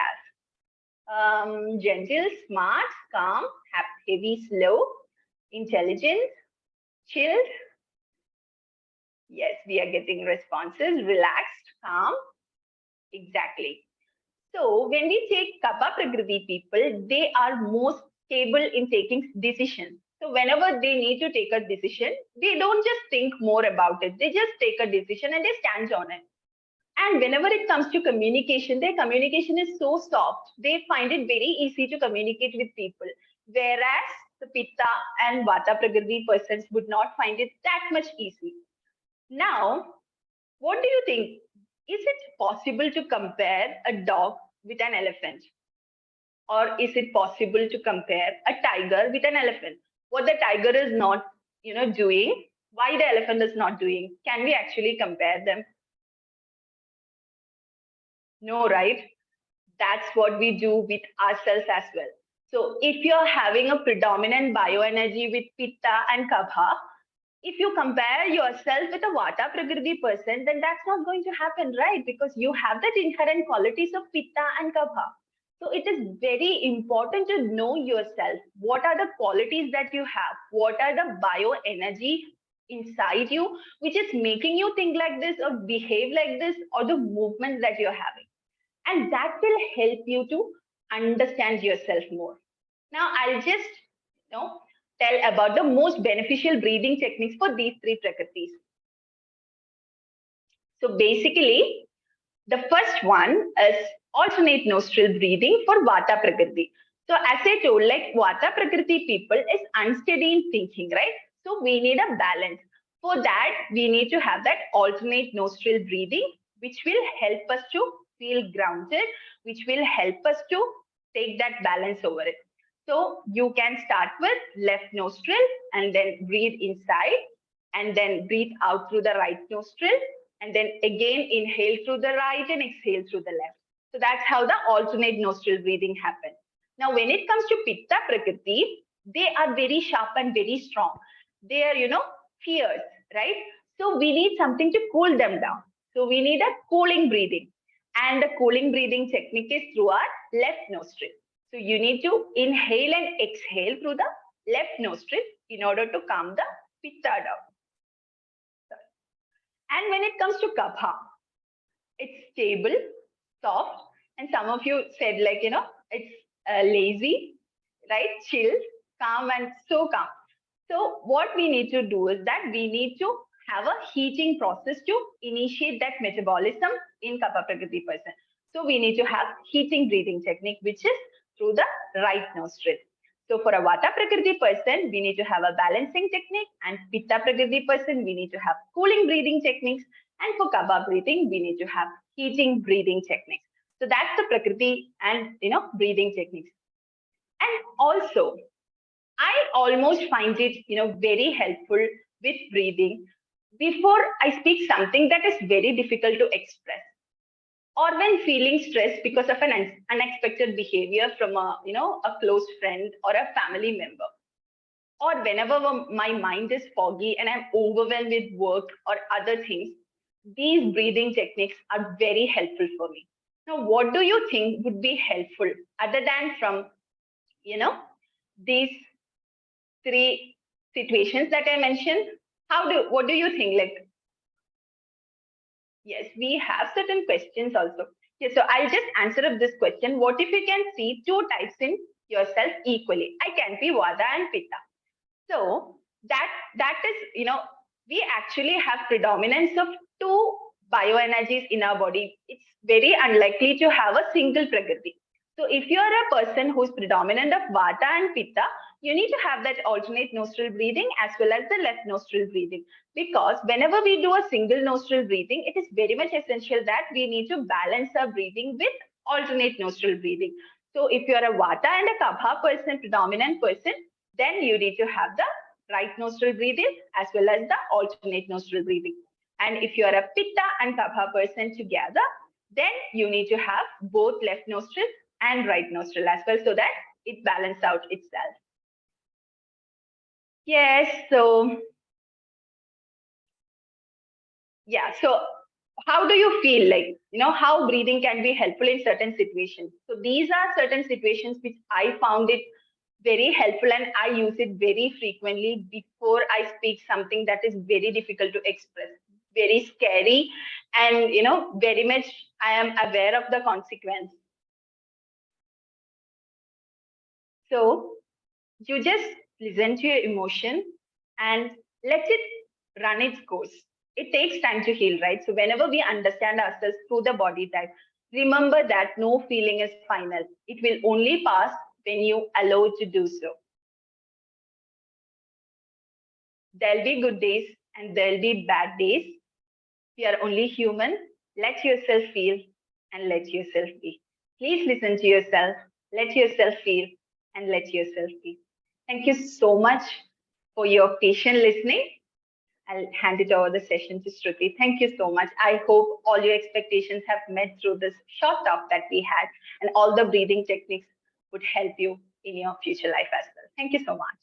has. Gentle, smart, calm, heavy, slow, intelligent, chilled. Yes, we are getting responses. Relaxed, calm. Exactly. So when we take Kapha Prakriti people, they are most stable in taking decisions. So whenever they need to take a decision, they don't just think more about it. They just take a decision and they stand on it. And whenever it comes to communication, their communication is so soft. They find it very easy to communicate with people. Whereas the Pitta and Vata Prakriti persons would not find it that much easy. Now, what do you think? Is it possible to compare a dog with an elephant? Or is it possible to compare a tiger with an elephant? What the tiger is not, doing, why the elephant is not doing? Can we actually compare them? No, right? That's what we do with ourselves as well. So if you're having a predominant bioenergy with Pitta and Kapha, if you compare yourself with a Vata Prakriti person, then that's not going to happen, right? Because you have that inherent qualities of Pitta and Kapha. So it is very important to know yourself. What are the qualities that you have? What are the bioenergy inside you, which is making you think like this or behave like this, or the movements that you're having? And that will help you to understand yourself more. Now, I'll just tell about the most beneficial breathing techniques for these three prakritis. So basically, the first one is alternate nostril breathing for Vata Prakriti. So as I told, like Vata Prakriti people is unsteady in thinking, right? So we need a balance. For that, we need to have that alternate nostril breathing, which will help us to feel grounded, which will help us to take that balance over it. So you can start with left nostril and then breathe inside and then breathe out through the right nostril and then again inhale through the right and exhale through the left. So that's how the alternate nostril breathing happens. Now, when it comes to Pitta Prakriti, they are very sharp and very strong. They are, fierce, right? So we need something to cool them down. So we need a cooling breathing. And the cooling breathing technique is through our left nostril. So you need to inhale and exhale through the left nostril in order to calm the Pitta down. And when it comes to Kapha, it's stable, soft, and some of you said like, it's lazy, right? Chill, calm, and so calm. So what we need to do is that we need to have a heating process to initiate that metabolism in Kapha Prakriti person. So we need to have heating breathing technique, which is through the right nostril. So for a Vata Prakriti person, we need to have a balancing technique, and Pitta Prakriti person, we need to have cooling breathing techniques, and for Kapha breathing, we need to have heating breathing techniques. So that's the Prakriti and breathing techniques. And also, I almost find it very helpful with breathing before I speak something that is very difficult to express, or when feeling stressed because of an unexpected behavior from a close friend or a family member, or whenever my mind is foggy and I'm overwhelmed with work or other things. These breathing techniques are very helpful for me. Now, what do you think would be helpful other than from these three situations that I mentioned? What do you think? Like, yes, we have certain questions also. Okay, so I'll just answer up this question. What if you can see two types in yourself equally? I can be Vata and Pitta. So that is, we actually have predominance of two bioenergies in our body. It's very unlikely to have a single Prakriti. So if you are a person who's predominant of Vata and Pitta, you need to have that alternate nostril breathing as well as the left nostril breathing. Because whenever we do a single nostril breathing, it is very much essential that we need to balance our breathing with alternate nostril breathing. So if you are a Vata and a Kapha person, predominant person, then you need to have the right nostril breathing as well as the alternate nostril breathing. And if you are a Pitta and Kapha person together, then you need to have both left nostril and right nostril as well, so that it balances out itself. Yes, so yeah, so how do you feel like, how breathing can be helpful in certain situations? So these are certain situations which I found it very helpful and I use it very frequently before I speak something that is very difficult to express, very scary, and very much I am aware of the consequence. So you just listen to your emotion and let it run its course. It takes time to heal, right? So whenever we understand ourselves through the body type, remember that no feeling is final. It will only pass when you allow it to do so. There'll be good days and there'll be bad days. We are only human. Let yourself feel and let yourself be. Please listen to yourself, let yourself feel and let yourself be. Thank you so much for your patient listening. I'll hand it over the session to Shruti. Thank you so much. I hope all your expectations have met through this short talk that we had, and all the breathing techniques would help you in your future life as well. Thank you so much.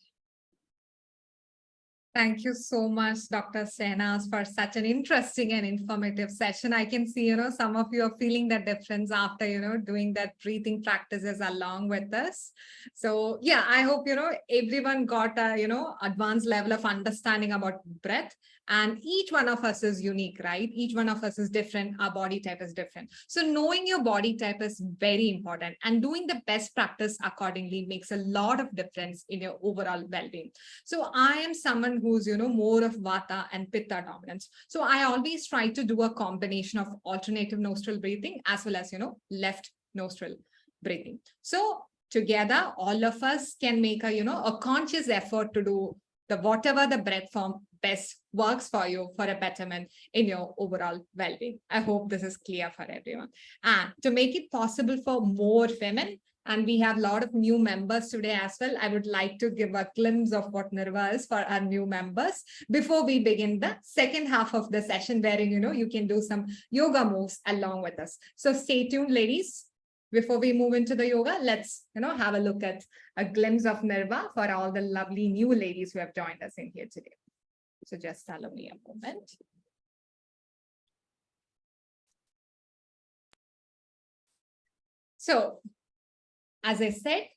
Thank you so much, Dr. Senas, for such an interesting and informative session. I can see, some of you are feeling the difference after, doing that breathing practices along with us. So yeah, I hope, everyone got a, advanced level of understanding about breath. And each one of us is unique, right? Each one of us is different. Our body type is different. So knowing your body type is very important, and doing the best practice accordingly makes a lot of difference in your overall well-being. So I am someone who's, more of Vata and Pitta dominance. So I always try to do a combination of alternative nostril breathing as well as, left nostril breathing. So together, all of us can make a conscious effort to do whatever the breath form best works for you for a betterment in your overall well-being. I hope this is clear for everyone. And to make it possible for more women, and we have a lot of new members today as well, I would like to give a glimpse of what Nirva is for our new members before we begin the second half of the session, wherein, you can do some yoga moves along with us. So stay tuned, ladies. Before we move into the yoga, let's, have a look at a glimpse of Nirva for all the lovely new ladies who have joined us in here today. So just allow me a moment. So, as I said,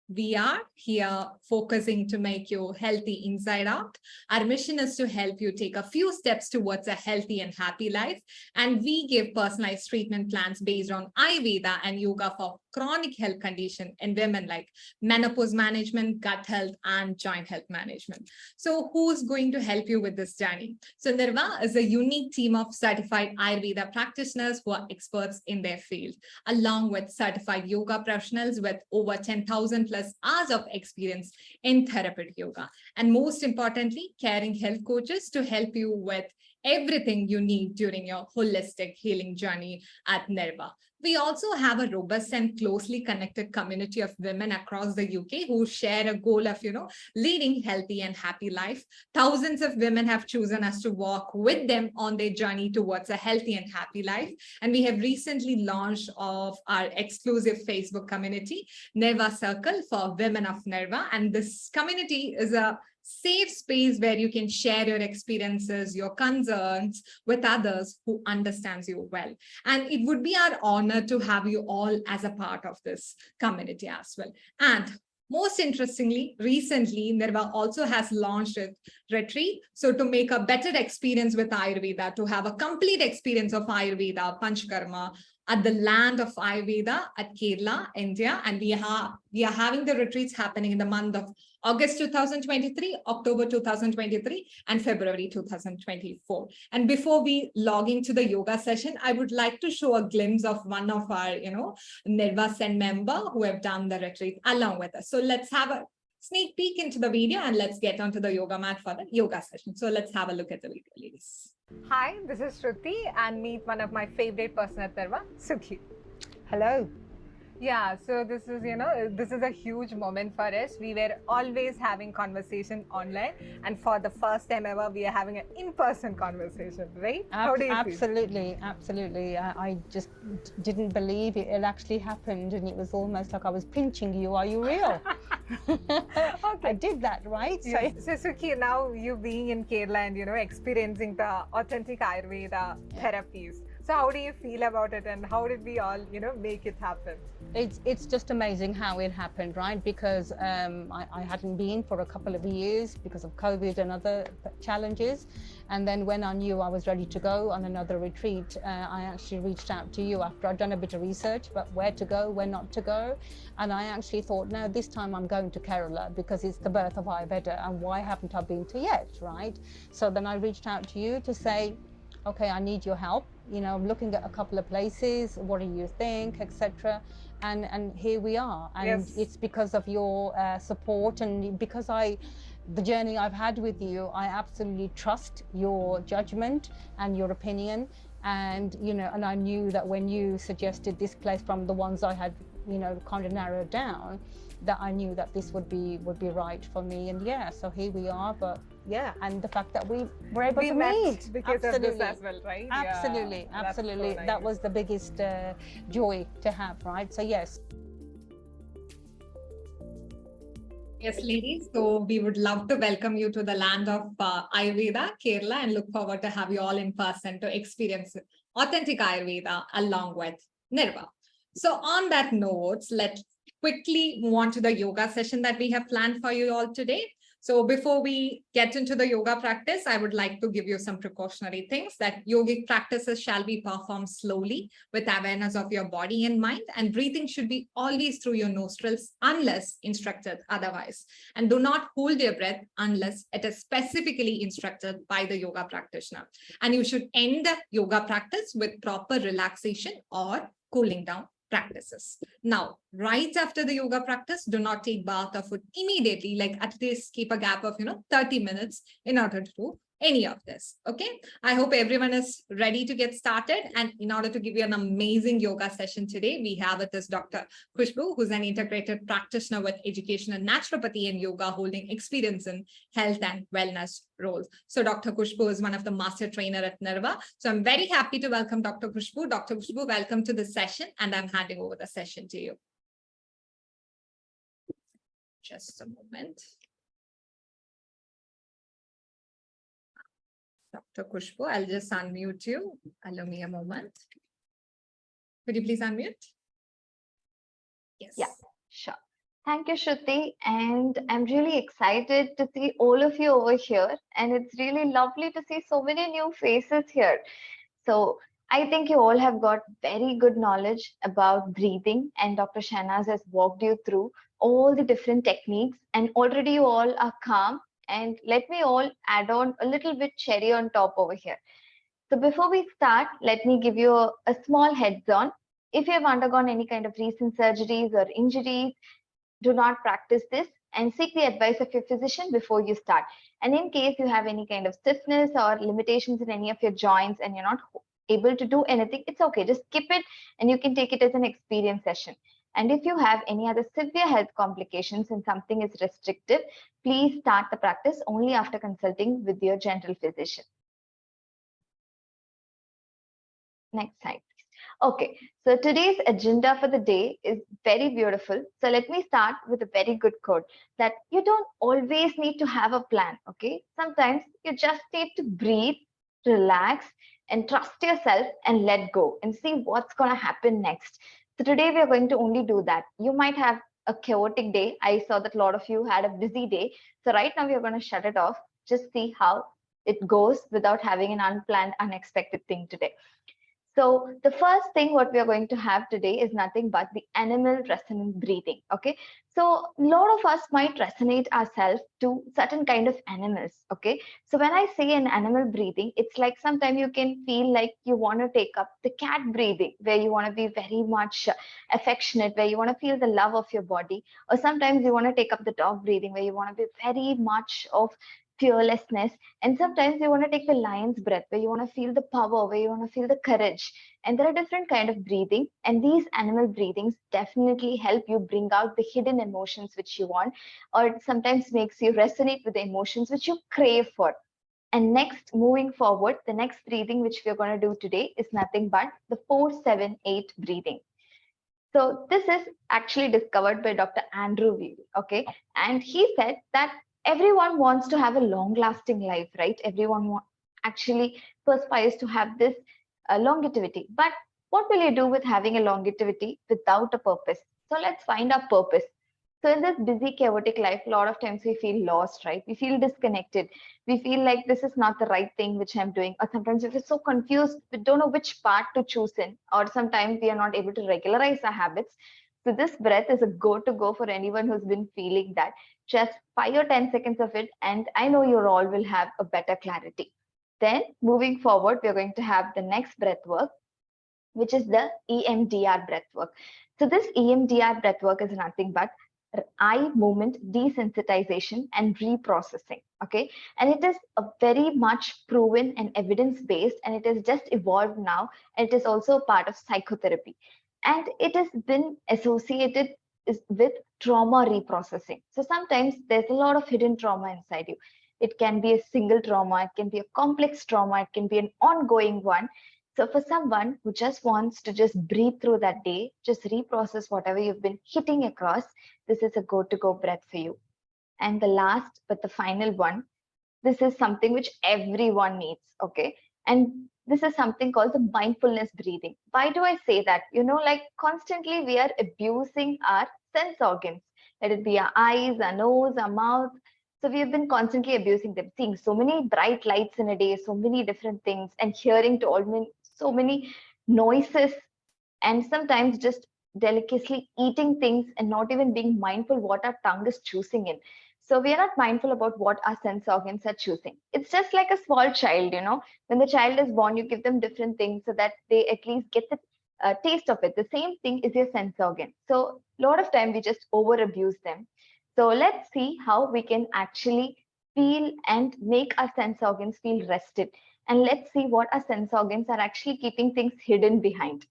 we are here focusing to make you healthy inside out. Our mission is to help you take a few steps towards a healthy and happy life. And we give personalized treatment plans based on Ayurveda and yoga for chronic health condition in women, like menopause management, gut health, and joint health management. So who's going to help you with this journey? So Nirva is a unique team of certified Ayurveda practitioners who are experts in their field, along with certified yoga professionals with over 10,000 plus hours of experience in therapeutic yoga. And most importantly, caring health coaches to help you with everything you need during your holistic healing journey at Nirva. We also have a robust and closely connected community of women across the UK who share a goal of, leading healthy and happy life. Thousands of women have chosen us to walk with them on their journey towards a healthy and happy life. And we have recently launched of our exclusive Facebook community, Nirva Circle for Women of Nirva. And this community is a safe space where you can share your experiences, your concerns with others who understands you well. And it would be our honor to have you all as a part of this community as well. And most interestingly, recently, Nirva also has launched a retreat. So to make a better experience with Ayurveda, to have a complete experience of Ayurveda, Panchkarma, at the land of Ayurveda at Kerala, India. And we are having the retreats happening in the month of August 2023, October 2023, and February 2024. And before we log into the yoga session, I would like to show a glimpse of one of our, Nirva Sen member who have done the retreat along with us. So let's have a sneak peek into the video and let's get onto the yoga mat for the yoga session. So let's have a look at the video, ladies. Hi, this is Shruti, and meet one of my favorite person at Nirva, Sukhi. Hello. Yeah, so this is, this is a huge moment for us. We were always having conversation online, and for the first time ever, we are having an in-person conversation, right? How do you Absolutely, absolutely. I just didn't believe it actually happened, and it was almost like I was pinching you. Are you real? Okay. I did that, right? Yes. So Sukhi, now you being in Kerala and, experiencing the authentic Ayurveda therapies. So how do you feel about it, and how did we all, make it happen? It's just amazing how it happened, right? Because I hadn't been for a couple of years because of COVID and other challenges. And then when I knew I was ready to go on another retreat, I actually reached out to you after I'd done a bit of research about where to go, where not to go. And I actually thought, no, this time I'm going to Kerala because it's the birth of Ayurveda, and why haven't I been to yet, right? So then I reached out to you to say, okay, I need your help. I'm looking at a couple of places. What do you think, etc. And here we are. And Yes. It's because of your support, and because the journey I've had with you, I absolutely trust your judgment and your opinion. And and I knew that when you suggested this place from the ones I had kind of narrowed down, that I knew that this would be right for me. And yeah, so here we are. But yeah, and the fact that we were able We to met meet because of this as well, right? Absolutely, Yeah, that's so absolutely. nice. That was the biggest joy to have, right? So yes. Yes, ladies. So we would love to welcome you to the land of Ayurveda, Kerala, and look forward to have you all in person to experience authentic Ayurveda along with Nirva. So on that note, let's quickly move on to the yoga session that we have planned for you all today. So before we get into the yoga practice, I would like to give you some precautionary things that yogic practices shall be performed slowly with awareness of your body and mind, and breathing should be always through your nostrils unless instructed otherwise. And do not hold your breath unless it is specifically instructed by the yoga practitioner. And you should end the yoga practice with proper relaxation or cooling down practices. Now, right after the yoga practice, do not take bath or food immediately, like at least keep a gap of 30 minutes in order to do any of this. Okay, I hope everyone is ready to get started. And in order to give you an amazing yoga session today, we have with us Dr. Khushbu, who's an integrated practitioner with education in naturopathy and yoga, holding experience in health and wellness roles. So Dr. Khushbu is one of the master trainer at Nirva. So I'm very happy to welcome Dr. Khushbu. Dr. Khushbu, welcome to the session, and I'm handing over the session to you. Just a moment. Dr. Khushbu, I'll just unmute you. Allow me a moment. Could you please unmute? Yes. Yeah, sure. Thank you, Shruti. And I'm really excited to see all of you over here. And it's really lovely to see so many new faces here. So I think you all have got very good knowledge about breathing, and Dr. Shahnaz has walked you through all the different techniques, and already you all are calm. And let me all add on a little bit cherry on top over here. So before we start, let me give you a small heads on. If you have undergone any kind of recent surgeries or injuries, do not practice this and seek the advice of your physician before you start. And in case you have any kind of stiffness or limitations in any of your joints and you're not able to do anything, it's okay. Just skip it and you can take it as an experience session. And if you have any other severe health complications and something is restrictive, please start the practice only after consulting with your general physician. Next slide. Okay, so today's agenda for the day is very beautiful. So let me start with a very good quote that you don't always need to have a plan, okay? Sometimes you just need to breathe, relax, and trust yourself and let go and see what's going to happen next. So today we are going to only do that. You might have a chaotic day. I saw that a lot of you had a busy day. So right now we are going to shut it off. Just see how it goes without having an unplanned, unexpected thing today. So the first thing what we are going to have today is nothing but the animal resonant breathing. Okay, so a lot of us might resonate ourselves to certain kind of animals. Okay, so when I say an animal breathing, it's like sometimes you can feel like you want to take up the cat breathing, where you want to be very much affectionate, where you want to feel the love of your body, or sometimes you want to take up the dog breathing, where you want to be very much of fearlessness. And sometimes you want to take the lion's breath, where you want to feel the power, where you want to feel the courage. And there are different kind of breathing, and these animal breathings definitely help you bring out the hidden emotions which you want, or it sometimes makes you resonate with the emotions which you crave for. And next, moving forward, the next breathing which we're going to do today is nothing but the 4-7-8 breathing. So this is actually discovered by Dr. Andrew Weil, okay? And he said that everyone wants to have a long-lasting life, right? Everyone actually perspires to have this longevity. But what will you do with having a longevity without a purpose? So let's find our purpose. So in this busy, chaotic life, a lot of times we feel lost, right? We feel disconnected. We feel like this is not the right thing which I'm doing. Or sometimes we feel so confused, we don't know which part to choose in. Or sometimes we are not able to regularize our habits. So this breath is a go for anyone who's been feeling that. Just 5 or 10 seconds of it, and I know you all will have a better clarity. Then moving forward, we're going to have the next breath work, which is the EMDR breath work. So this EMDR breath work is nothing but eye movement desensitization and reprocessing. Okay, and it is a very much proven and evidence based, and it is just evolved now, and it is also part of psychotherapy. and it has been associated with trauma reprocessing. So sometimes there's a lot of hidden trauma inside you. It can be a single trauma, it can be a complex trauma, it can be an ongoing one. So for someone who just wants to just breathe through that day, just reprocess whatever you've been hitting across, this is a go-to-go breath for you. And the last but the final one, this is something which everyone needs, okay? And this is something called the mindfulness breathing. Why do I say that? Like constantly we are abusing our sense organs, let it be our eyes, our nose, our mouth. So we have been constantly abusing them, seeing so many bright lights in a day, so many different things, and hearing to so many noises, and sometimes just delicately eating things and not even being mindful what our tongue is choosing in. So we are not mindful about what our sense organs are choosing. It's just like a small child, when the child is born, you give them different things so that they at least get the taste of it. The same thing is your sense organ. So a lot of time we just over abuse them. So let's see how we can actually feel and make our sense organs feel rested. And let's see what our sense organs are actually keeping things hidden behind.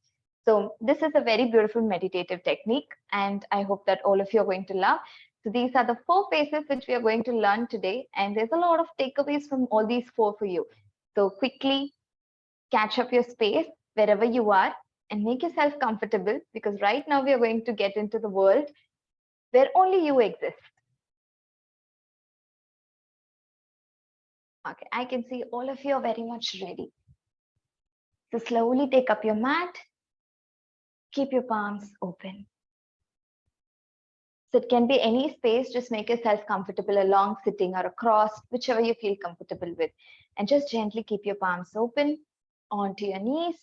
So this is a very beautiful meditative technique, and I hope that all of you are going to love. So these are the 4 phases which we are going to learn today, and there's a lot of takeaways from all these 4 for you. So quickly catch up your space wherever you are and make yourself comfortable, because right now we are going to get into the world where only you exist. Okay, I can see all of you are very much ready. So slowly take up your mat. Keep your palms open. So it can be any space, just make yourself comfortable, along sitting or across, whichever you feel comfortable with. And just gently keep your palms open onto your knees,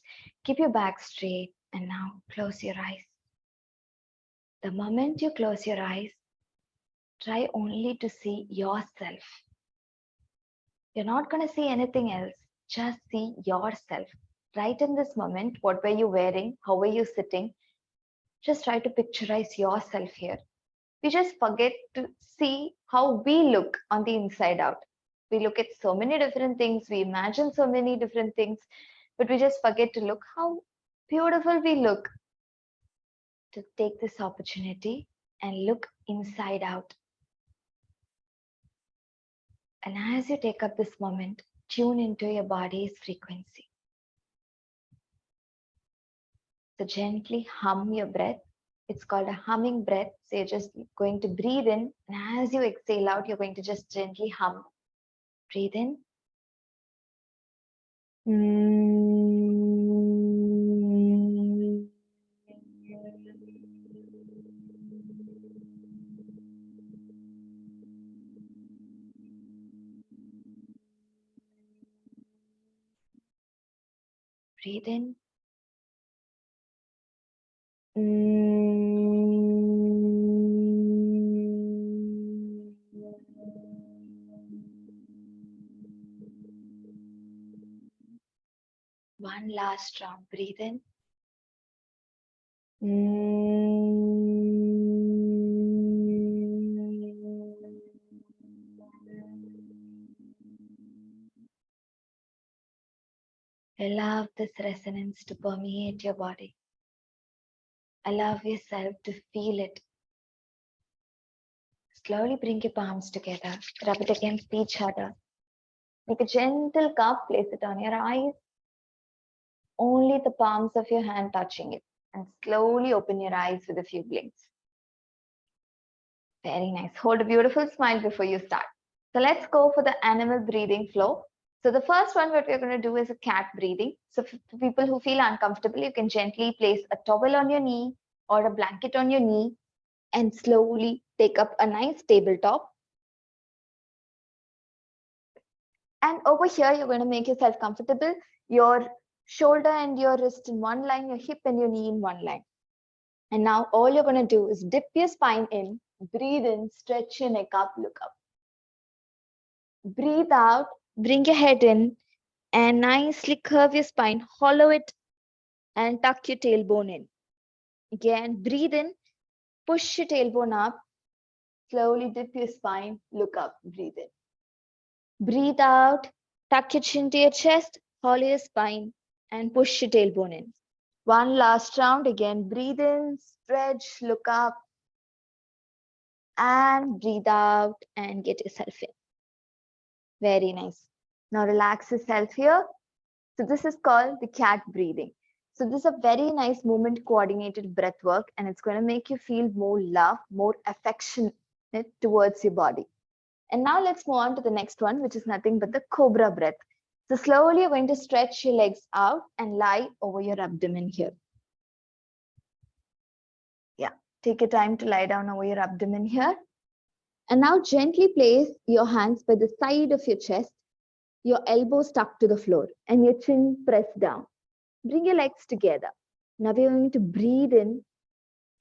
keep your back straight, and now close your eyes. The moment you close your eyes, try only to see yourself. You're not going to see anything else, just see yourself. Right in this moment, what were you wearing? How were you sitting? Just try to picturize yourself here. We just forget to see how we look on the inside out. We look at so many different things, we imagine so many different things, but we just forget to look how beautiful we look. To take this opportunity and look inside out. And as you take up this moment, tune into your body's frequency. So gently hum your breath. It's called a humming breath. So you're just going to breathe in, and as you exhale out, you're going to just gently hum. Breathe in. Breathe in. One last round. Breathe in. Allow this resonance to permeate your body. Allow yourself to feel it. Slowly bring your palms together. Rub it against each other. Make a gentle cup. Place it on your eyes. Only the palms of your hand touching it. And slowly open your eyes with a few blinks. Very nice. Hold a beautiful smile before you start. So let's go for the animal breathing flow. So the first one, what we're going to do is a cat breathing. So for people who feel uncomfortable, you can gently place a towel on your knee or a blanket on your knee and slowly take up a nice tabletop. And over here, you're going to make yourself comfortable. Your shoulder and your wrist in one line, your hip and your knee in one line. And now all you're going to do is dip your spine in, breathe in, stretch your neck up, look up. Breathe out, bring your head in and nicely curve your spine, hollow it and tuck your tailbone in. Again, breathe in, push your tailbone up, slowly dip your spine, look up, breathe in. Breathe out, tuck your chin to your chest, hollow your spine and push your tailbone in. One last round. Again, breathe in, stretch, look up, and breathe out and get yourself in. Very nice. Now relax yourself here. So this is called the cat breathing. So this is a very nice movement coordinated breath work, and it's going to make you feel more love, more affectionate towards your body. And now let's move on to the next one, which is nothing but the cobra breath. So slowly you're going to stretch your legs out and lie over your abdomen here. Yeah, take your time to lie down over your abdomen here. And now gently place your hands by the side of your chest, your elbows stuck to the floor, and your chin pressed down. Bring your legs together. Now we're going to breathe in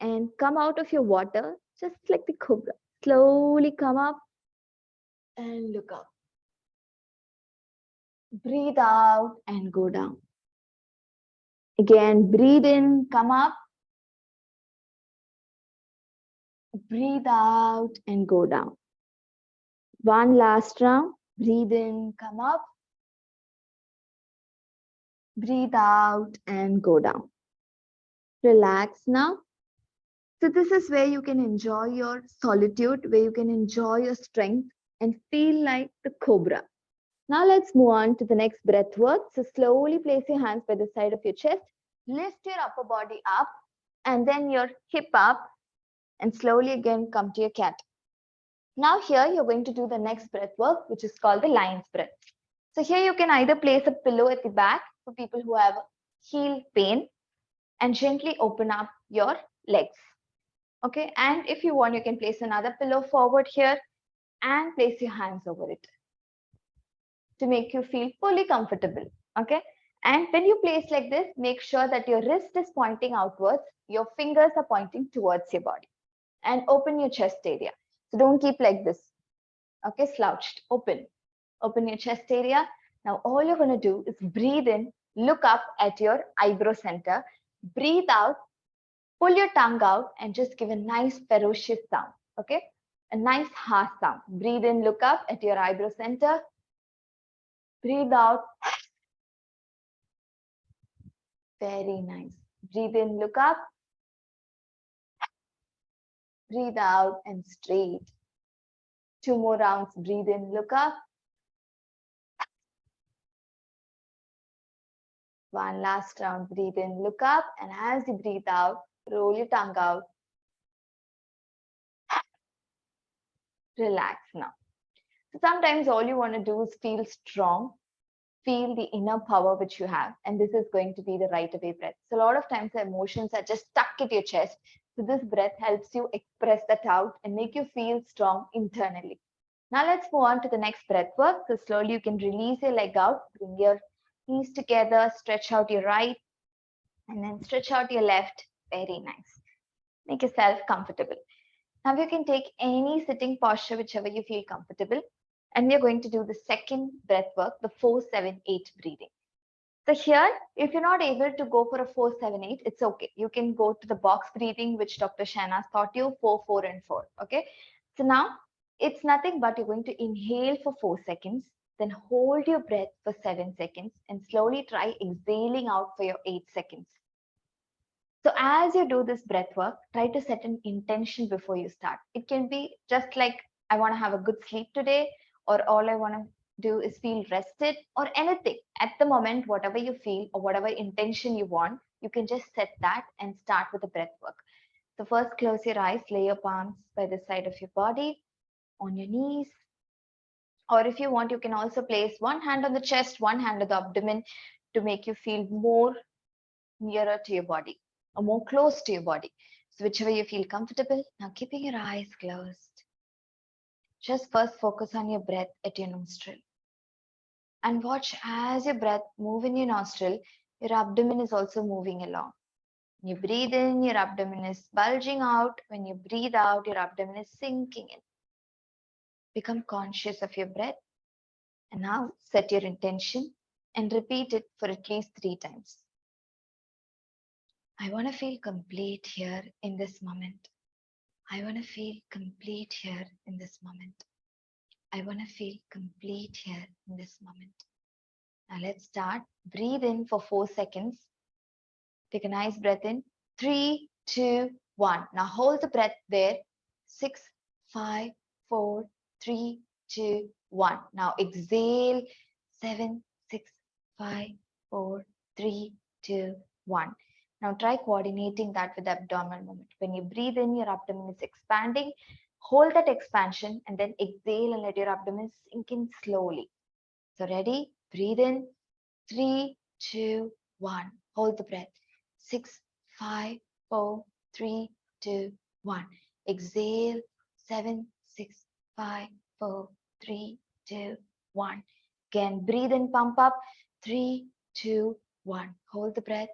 and come out of your water, just like the cobra. Slowly come up and look up. Breathe out and go down. Again, breathe in, come up. Breathe out and go down. One last round. Breathe in, come up. Breathe out and go down. Relax now. So this is where you can enjoy your solitude, where you can enjoy your strength and feel like the cobra. Now let's move on to the next breath work. So slowly place your hands by the side of your chest, lift your upper body up and then your hip up and slowly again come to your cat. Now here you're going to do the next breath work, which is called the lion's breath. So here you can either place a pillow at the back for people who have heel pain and gently open up your legs. Okay, and if you want, you can place another pillow forward here and place your hands over it to make you feel fully comfortable. Okay, and when you place like this, make sure that your wrist is pointing outwards, your fingers are pointing towards your body, and open your chest area. So don't keep like this. Okay, slouched, open your chest area. Now all you're going to do is breathe in, look up at your eyebrow center, breathe out, pull your tongue out and just give a nice ferocious sound. Okay, a nice harsh sound. Breathe in, look up at your eyebrow center, breathe out. Very nice. Breathe in, look up, breathe out and straight. Two more rounds. Breathe in, look up. One last round. Breathe in, look up, and as you breathe out, roll your tongue out. Relax now. So sometimes all you want to do is feel strong, feel the inner power which you have, and this is going to be the right away breath. So a lot of times the emotions are just stuck at your chest. So this breath helps you express that out and make you feel strong internally. Now let's move on to the next breath work. So slowly you can release your leg out, bring your knees together, stretch out your right, and then stretch out your left. Very nice. Make yourself comfortable. Now you can take any sitting posture, whichever you feel comfortable. And we are going to do the second breath work, the 4-7-8 breathing. So here, if you're not able to go for a 4-7-8, it's okay. You can go to the box breathing, which Dr. Shahnaaz taught you, 4-4-4. Okay. So now it's nothing but you're going to inhale for 4 seconds, then hold your breath for 7 seconds and slowly try exhaling out for your 8 seconds. So as you do this breath work, try to set an intention before you start. It can be just like, I want to have a good sleep today, or all I want to do is feel rested, or anything. At the moment, whatever you feel or whatever intention you want, you can just set that and start with the breath work. So first close your eyes, lay your palms by the side of your body, on your knees. Or if you want, you can also place one hand on the chest, one hand on the abdomen to make you feel more nearer to your body or more close to your body. So whichever you feel comfortable. Now keeping your eyes closed. Just first focus on your breath at your nostril. And watch as your breath move in your nostril, your abdomen is also moving along. When you breathe in, your abdomen is bulging out. When you breathe out, your abdomen is sinking in. Become conscious of your breath. And now set your intention and repeat it for at least 3 times. I want to feel complete here in this moment. I want to feel complete here in this moment. I want to feel complete here in this moment. Now let's start. Breathe in for 4 seconds. Take a nice breath in. 3, 2, 1. Now hold the breath there. 6, 5, 4, 3, 2, 1. Now exhale. 7, 6, 5, 4, 3, 2, 1. Now try coordinating that with the abdominal movement. When you breathe in, your abdomen is expanding. Hold that expansion and then exhale and let your abdomen sink in slowly. So ready? Breathe in. 3, 2, 1. Hold the breath. 6, 5, 4, 3, 2, 1. Exhale. 7, 6, 5, 4, 3, 2, 1. Again, breathe in, pump up. 3, 2, 1. Hold the breath.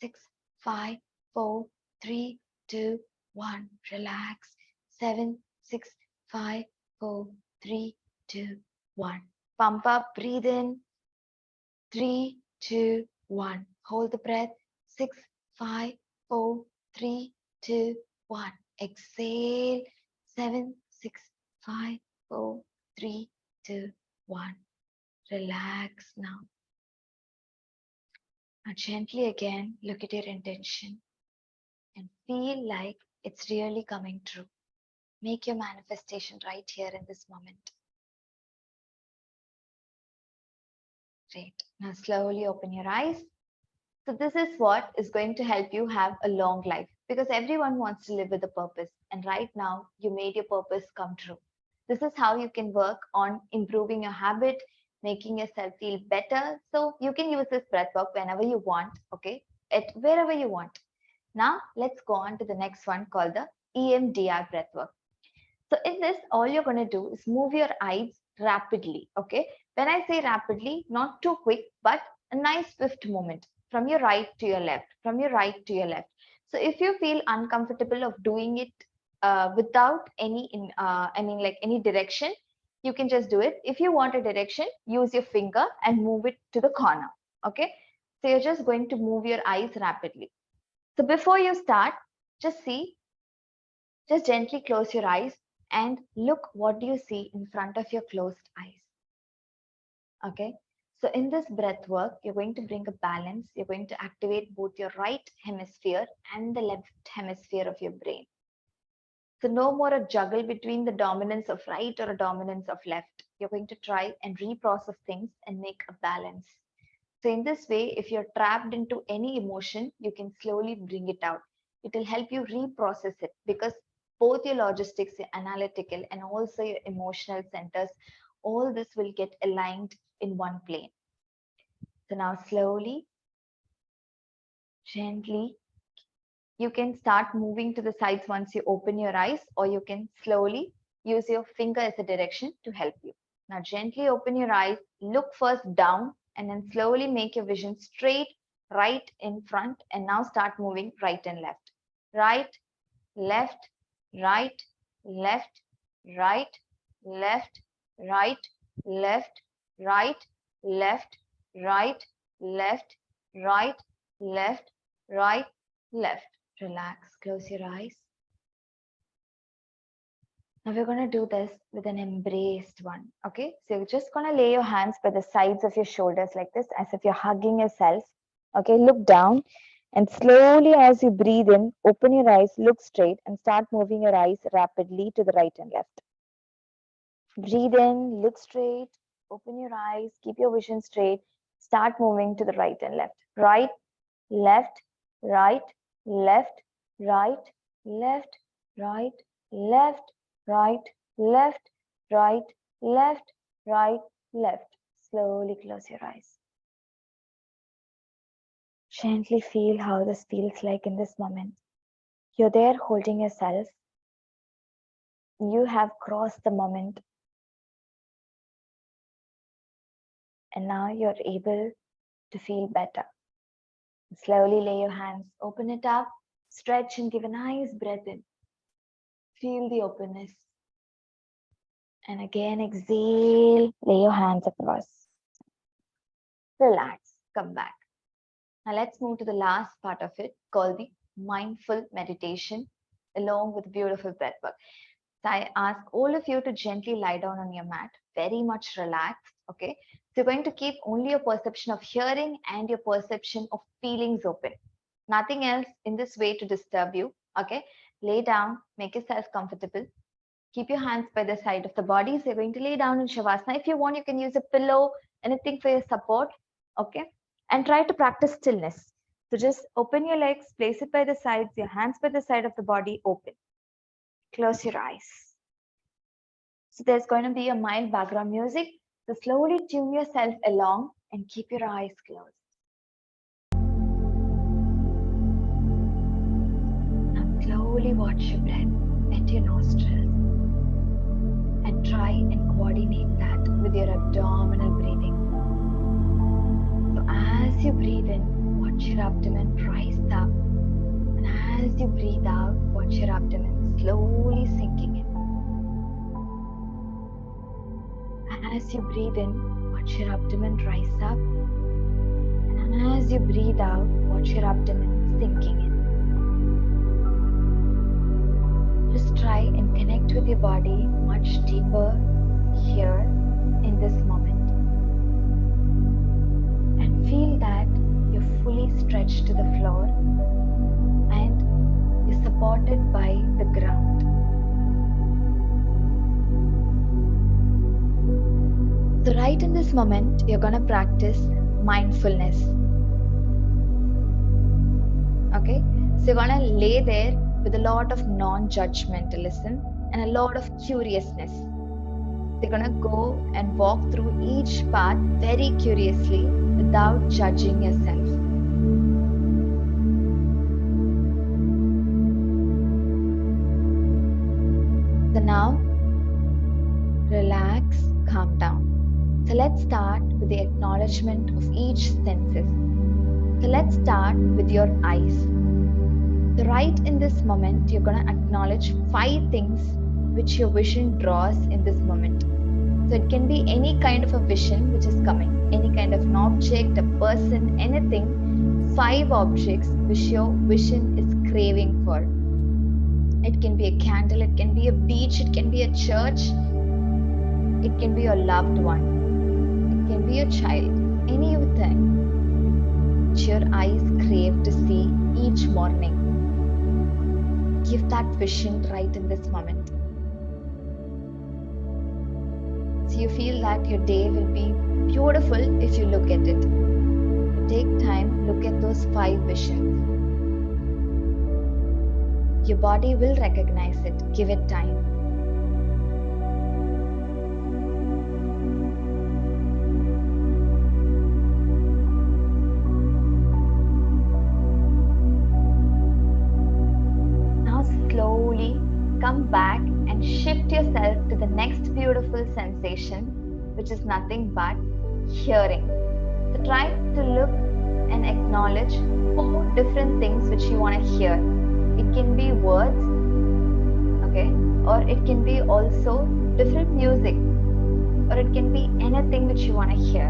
6, 5, 4, 3, 2, 1. Relax. 7, 6, 5, 4, 3, 2, 1. Pump up, breathe in. 3, 2, 1. Hold the breath. 6, 5, 4, 3, 2, 1. Exhale. 7, 6, 5, 4, 3, 2, 1. Relax now. Now gently again look at your intention and feel like it's really coming true. Make your manifestation right here in this moment. Great. Now slowly open your eyes. So this is what is going to help you have a long life, because everyone wants to live with a purpose. And right now you made your purpose come true. This is how you can work on improving your habit, making yourself feel better. So you can use this breath work whenever you want, okay, at wherever you want. Now let's go on to the next one called the EMDR breath work. So in this, all you're going to do is move your eyes rapidly, okay? When I say rapidly, not too quick, but a nice swift movement from your right to your left, from your right to your left. So if you feel uncomfortable of doing it without any, like any direction, you can just do it. If you want a direction, use your finger and move it to the corner, okay? So you're just going to move your eyes rapidly. So before you start, just gently close your eyes and look what do you see in front of your closed eyes. Okay, so in this breath work, you're going to bring a balance. You're going to activate both your right hemisphere and the left hemisphere of your brain. So no more a juggle between the dominance of right or a dominance of left. You're going to try and reprocess things and make a balance. So in this way, if you're trapped into any emotion, you can slowly bring it out. It will help you reprocess it, because both your logistics, your analytical, and also your emotional centers, all this will get aligned in one plane. So now slowly, gently, you can start moving to the sides once you open your eyes, or you can slowly use your finger as a direction to help you. Now gently open your eyes, look first down, and then slowly make your vision straight right in front, and now start moving right and left. Right, left, right, left, right, left, right, left, right, left, right, left, right, left, right, left. Relax, close your eyes. Now we're going to do this with an embraced one, okay? So you're just going to lay your hands by the sides of your shoulders like this, as if you're hugging yourself, okay? Look down and slowly as you breathe in, open your eyes, look straight and start moving your eyes rapidly to the right and left. Breathe in, look straight, open your eyes, keep your vision straight, start moving to the right and left. Right, left, right, left, right, left, right, left, right, left, right, left, right, left. Slowly close your eyes. Gently feel how this feels like in this moment. You're there holding yourself. You have crossed the moment. And now you're able to feel better. Slowly lay your hands, open it up, stretch and give a nice breath in. Feel the openness. And again, exhale, lay your hands across. Relax, come back. Now let's move to the last part of it, called the mindful meditation, along with beautiful breath work. So I ask all of you to gently lie down on your mat, very much relaxed, okay? So you're going to keep only your perception of hearing and your perception of feelings open. Nothing else in this way to disturb you. Okay, lay down, make yourself comfortable. Keep your hands by the side of the body. So you're going to lay down in Shavasana. If you want, you can use a pillow, anything for your support. Okay, and try to practice stillness. So just open your legs, place it by the sides, your hands by the side of the body, open. Close your eyes. So there's going to be a mild background music. So slowly tune yourself along and keep your eyes closed. Now slowly watch your breath at your nostrils and try and coordinate that with your abdominal breathing. So as you breathe in, watch your abdomen rise up, and as you breathe out, watch your abdomen slowly sinking in. As you breathe in, watch your abdomen rise up, and as you breathe out, watch your abdomen sinking in. Just try and connect with your body much deeper here in this moment. And feel that you're fully stretched to the floor and you're supported by the ground. So right in this moment, you're going to practice mindfulness. Okay, so you're going to lay there with a lot of non-judgmentalism and a lot of curiousness. You're going to go and walk through each path very curiously without judging yourself. So now, relax, calm down. So let's start with the acknowledgement of each senses. So let's start with your eyes. So right in this moment, you're going to acknowledge 5 things which your vision draws in this moment. So it can be any kind of a vision which is coming, any kind of an object, a person, anything, 5 objects which your vision is craving for. It can be a candle, it can be a beach, it can be a church, it can be your loved one, it can be your child, anything which your eyes crave to see each morning. Give that vision right in this moment. So you feel that your day will be beautiful if you look at it. Take time, look at those 5 visions. Your body will recognize it. Give it time. Now slowly come back and shift yourself to the next beautiful sensation, which is nothing but hearing. So try to look and acknowledge 4 different things which you want to hear. It can be words, okay, or it can be also different music, or it can be anything which you want to hear.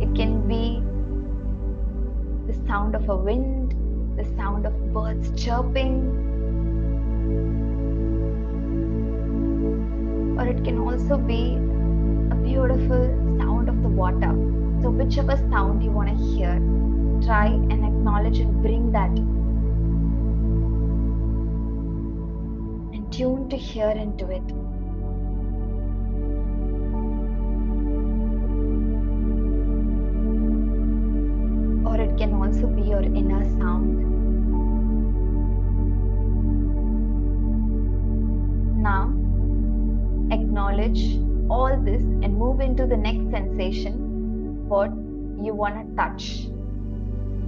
It can be the sound of a wind, the sound of birds chirping, or it can also be a beautiful sound of the water. So whichever sound you want to hear, try and acknowledge and bring that. And tune to hear into it. Or it can also be your inner sound. Now, acknowledge all this and move into the next sensation, what you want to touch.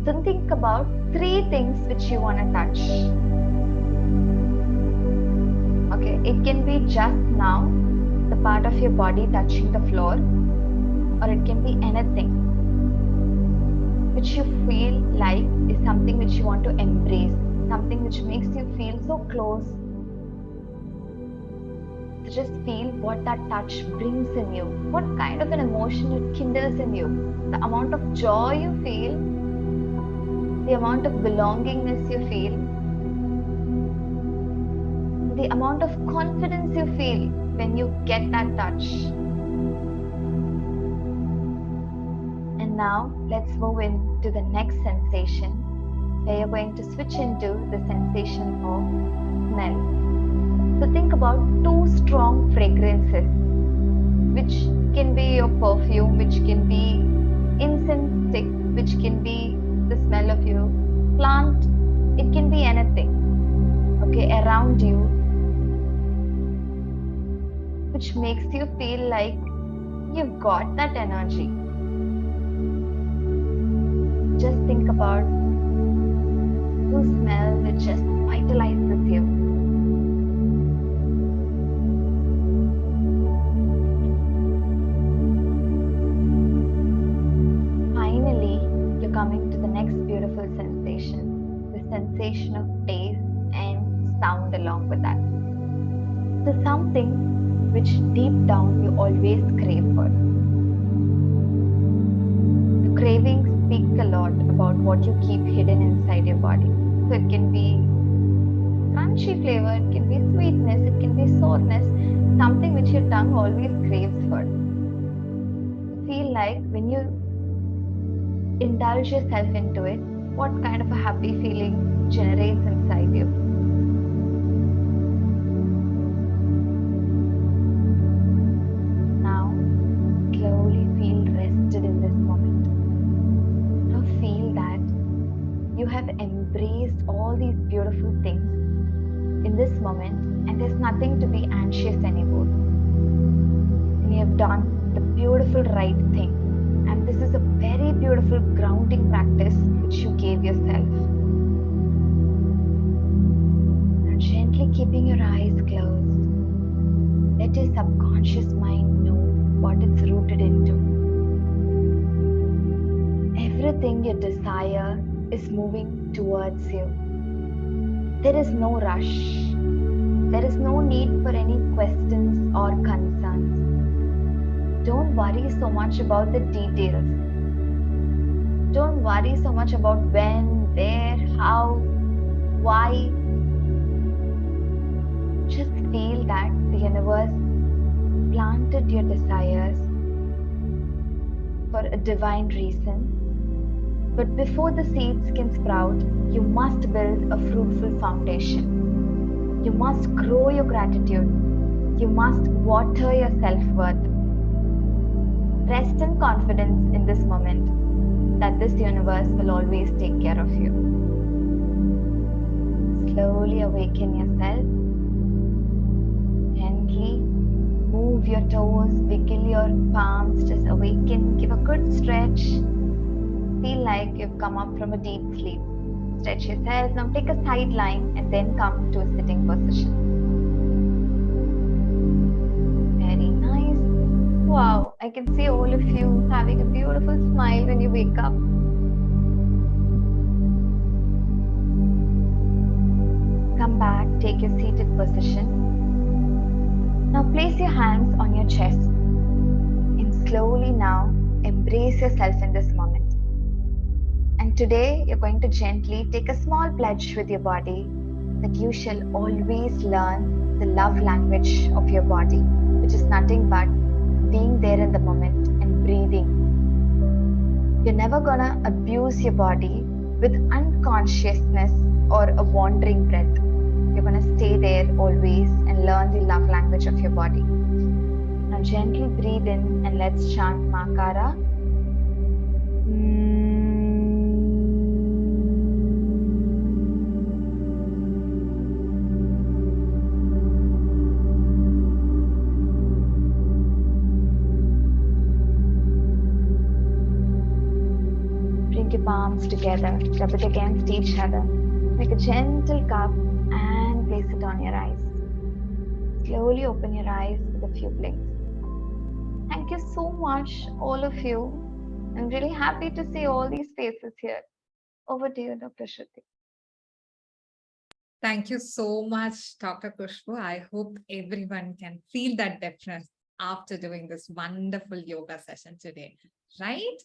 So think about 3 things which you want to touch. Okay, it can be just now, the part of your body touching the floor, or it can be anything which you feel like is something which you want to embrace, something which makes you feel so close. So just feel what that touch brings in you, what kind of an emotion it kindles in you, the amount of joy you feel, the amount of belongingness you feel, the amount of confidence you feel when you get that touch. And now let's move into the next sensation, where you're going to switch into the sensation of smell. So think about two strong fragrances, which can be your perfume, which can be incense stick, which can be the smell of your plant. It can be anything, okay, around you, which makes you feel like you've got that energy. Just think about two smell which just vitalizes you. Finally, you're coming to the next beautiful sensation, the sensation of taste and sound along with that. So something which deep down you always crave for. The cravings speak a lot about what you keep hidden inside your body. So it can be crunchy flavor, it can be sweetness, it can be soreness, something which your tongue always craves for. Feel like when you indulge yourself into it, what kind of a happy feeling generates inside you. Now, slowly feel rested in this moment. Now feel that you have embraced all these beautiful things in this moment, and there's nothing to be anxious anymore. And you have done the beautiful right thing. And this is a very beautiful grounding practice which you gave yourself. Now gently keeping your eyes closed, let your subconscious mind know what it's rooted into. Everything you desire is moving towards you. There is no rush. There is no need for any questions or concerns. Don't worry so much about the details. Don't worry so much about when, where, how, why. Just feel that the universe planted your desires for a divine reason. But before the seeds can sprout, you must build a fruitful foundation. You must grow your gratitude. You must water your self-worth. Rest in confidence in this moment that this universe will always take care of you. Slowly awaken yourself. Gently move your toes, wiggle your palms, just awaken, give a good stretch. Feel like you've come up from a deep sleep. Stretch yourself. Now take a side line and then come to a sitting position. Very nice. Wow, I can see all of you having a beautiful smile when you wake up. Come back, take your seated position. Now place your hands on your chest and slowly now embrace yourself in this moment. And today you're going to gently take a small pledge with your body that you shall always learn the love language of your body, which is nothing but being there in the moment and breathing. You're never gonna abuse your body with unconsciousness or a wandering breath. You're gonna stay there always and learn the love language of your body. Now gently breathe in and let's chant Makara. Bring your palms together, rub it against each other. Make a gentle cup and place it on your eyes. Slowly open your eyes with a few blinks. Thank you so much, all of you. I'm really happy to see all these faces here. Over to you, Dr. Shruti. Thank you so much, Dr. Kushbu. I hope everyone can feel that difference after doing this wonderful yoga session today, right?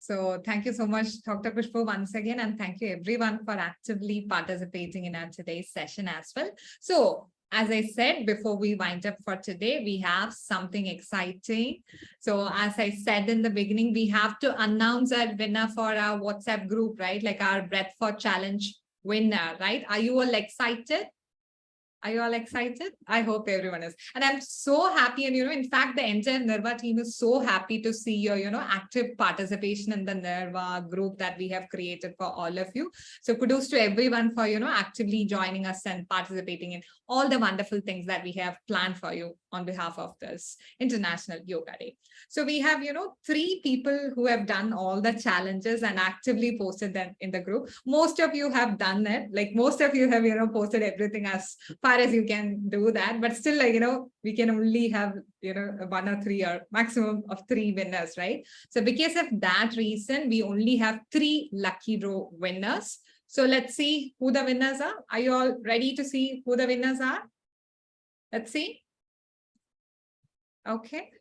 So thank you so much, Dr. Kushbu, once again, and thank you everyone for actively participating in our today's session as well. So as I said, before we wind up for today, we have something exciting. So as I said in the beginning, we have to announce our winner for our WhatsApp group, right? Like our Breath for Challenge winner, right? Are you all excited? Are you all excited? I hope everyone is. And I'm so happy. And, in fact, the entire Nirva team is so happy to see your, active participation in the Nirva group that we have created for all of you. So kudos to everyone for, actively joining us and participating in all the wonderful things that we have planned for you on behalf of this International Yoga Day. So we have, 3 people who have done all the challenges and actively posted them in the group. Most of you have done it. Like most of you have, posted everything as far as you can do that, but still, like, we can only have, 1 or 3 or maximum of 3 winners, right? So because of that reason, we only have 3 lucky draw winners. So let's see who the winners are. Are you all ready to see who the winners are? Let's see. Okay.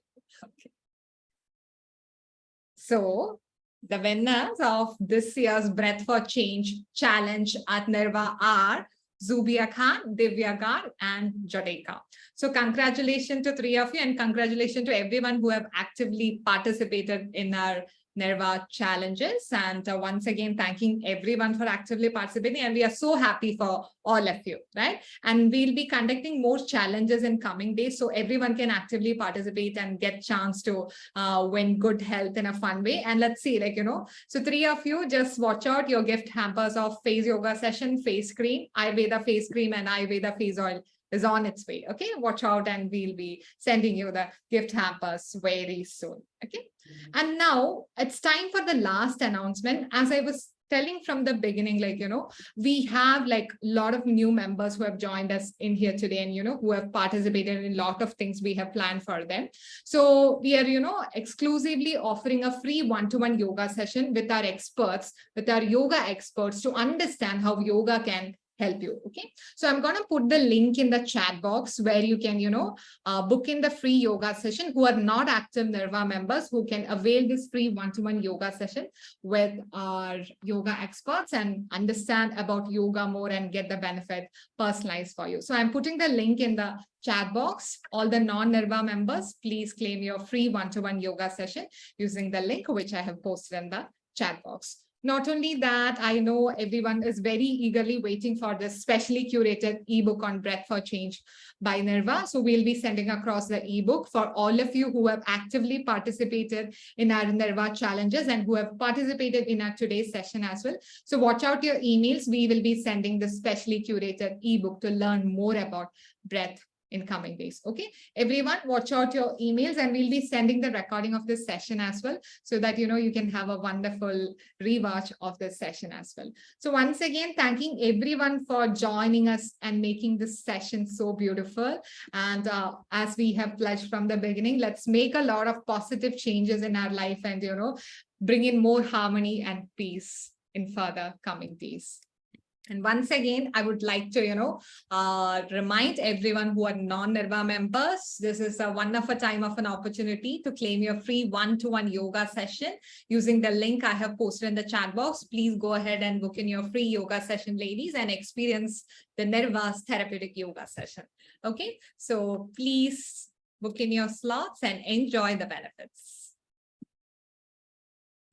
So the winners of this year's Breath for Change Challenge at Nirva are Zubia Khan, Divya Gar, and Jodeka. So congratulations to 3 of you, and congratulations to everyone who have actively participated in our Nirva challenges. And once again, thanking everyone for actively participating. And we are so happy for all of you, right? And we'll be conducting more challenges in coming days, so everyone can actively participate and get chance to win good health in a fun way. And let's see, like, so 3 of you, just watch out your gift hampers of face yoga session, face cream, Ayurveda face cream, and Ayurveda face oil is on its way. Okay, watch out, and we'll be sending you the gift hampers very soon. Okay, and now it's time for the last announcement. As I was telling from the beginning, like, we have like a lot of new members who have joined us in here today, and, who have participated in a lot of things we have planned for them. So we are, exclusively offering a free one-to-one yoga session with our experts, with our yoga experts, to understand how yoga can help you. Okay, so I'm going to put the link in the chat box where you can, book in the free yoga session. Who are not active Nirva members, who can avail this free one-to-one yoga session with our yoga experts and understand about yoga more and get the benefit personalized for you. So I'm putting the link in the chat box. All the non-Nirva members, please claim your free one-to-one yoga session using the link which I have posted in the chat box. Not only that, I know everyone is very eagerly waiting for this specially curated ebook on Breath for Change by Nirva. So we'll be sending across the ebook for all of you who have actively participated in our Nirva challenges and who have participated in our today's session as well. So watch out your emails. We will be sending the specially curated ebook to learn more about breath in coming days. Okay, everyone, watch out your emails, and we'll be sending the recording of this session as well, so that you can have a wonderful rewatch of this session as well. So once again, thanking everyone for joining us and making this session so beautiful. And as we have pledged from the beginning, let's make a lot of positive changes in our life and bring in more harmony and peace in further coming days. And once again, I would like to, remind everyone who are non-Nirva members, this is a wonderful time of an opportunity to claim your free one-to-one yoga session using the link I have posted in the chat box. Please go ahead and book in your free yoga session, ladies, and experience the Nirva's therapeutic yoga session. Okay, so please book in your slots and enjoy the benefits.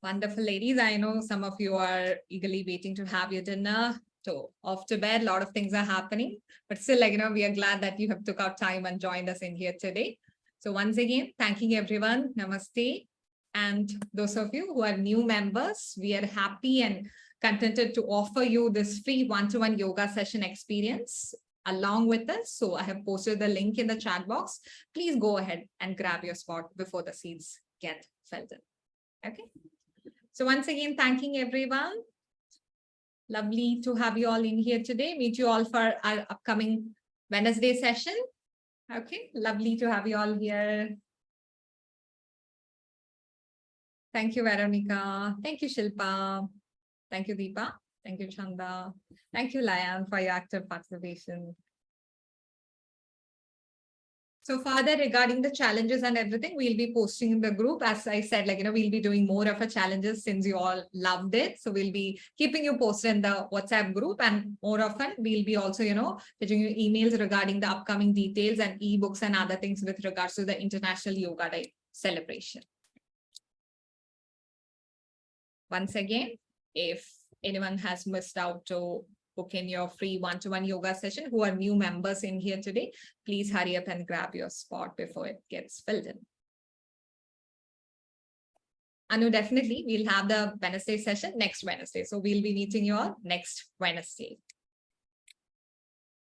Wonderful, ladies. I know some of you are eagerly waiting to have your dinner. So off to bed, a lot of things are happening, but still, we are glad that you have took out time and joined us in here today. So once again, thanking everyone. Namaste. And those of you who are new members, we are happy and contented to offer you this free one-to-one yoga session experience along with us. So I have posted the link in the chat box. Please go ahead and grab your spot before the seats get filled in. Okay. So once again, thanking everyone. Lovely to have you all in here today. Meet you all for our upcoming Wednesday session. Okay, lovely to have you all here. Thank you, Veronica. Thank you, Shilpa. Thank you, Deepa. Thank you, Chanda. Thank you, Layan, for your active participation. So further regarding the challenges and everything, we'll be posting in the group. As I said, like, we'll be doing more of a challenges since you all loved it. So we'll be keeping you posted in the WhatsApp group, and more often we'll be also, sending you emails regarding the upcoming details and ebooks and other things with regards to the International Yoga Day celebration. Once again, if anyone has missed out to book in your free one-to-one yoga session, who are new members in here today, please hurry up and grab your spot before it gets filled in. Anu, definitely, we'll have the Wednesday session next Wednesday. So we'll be meeting you all next Wednesday.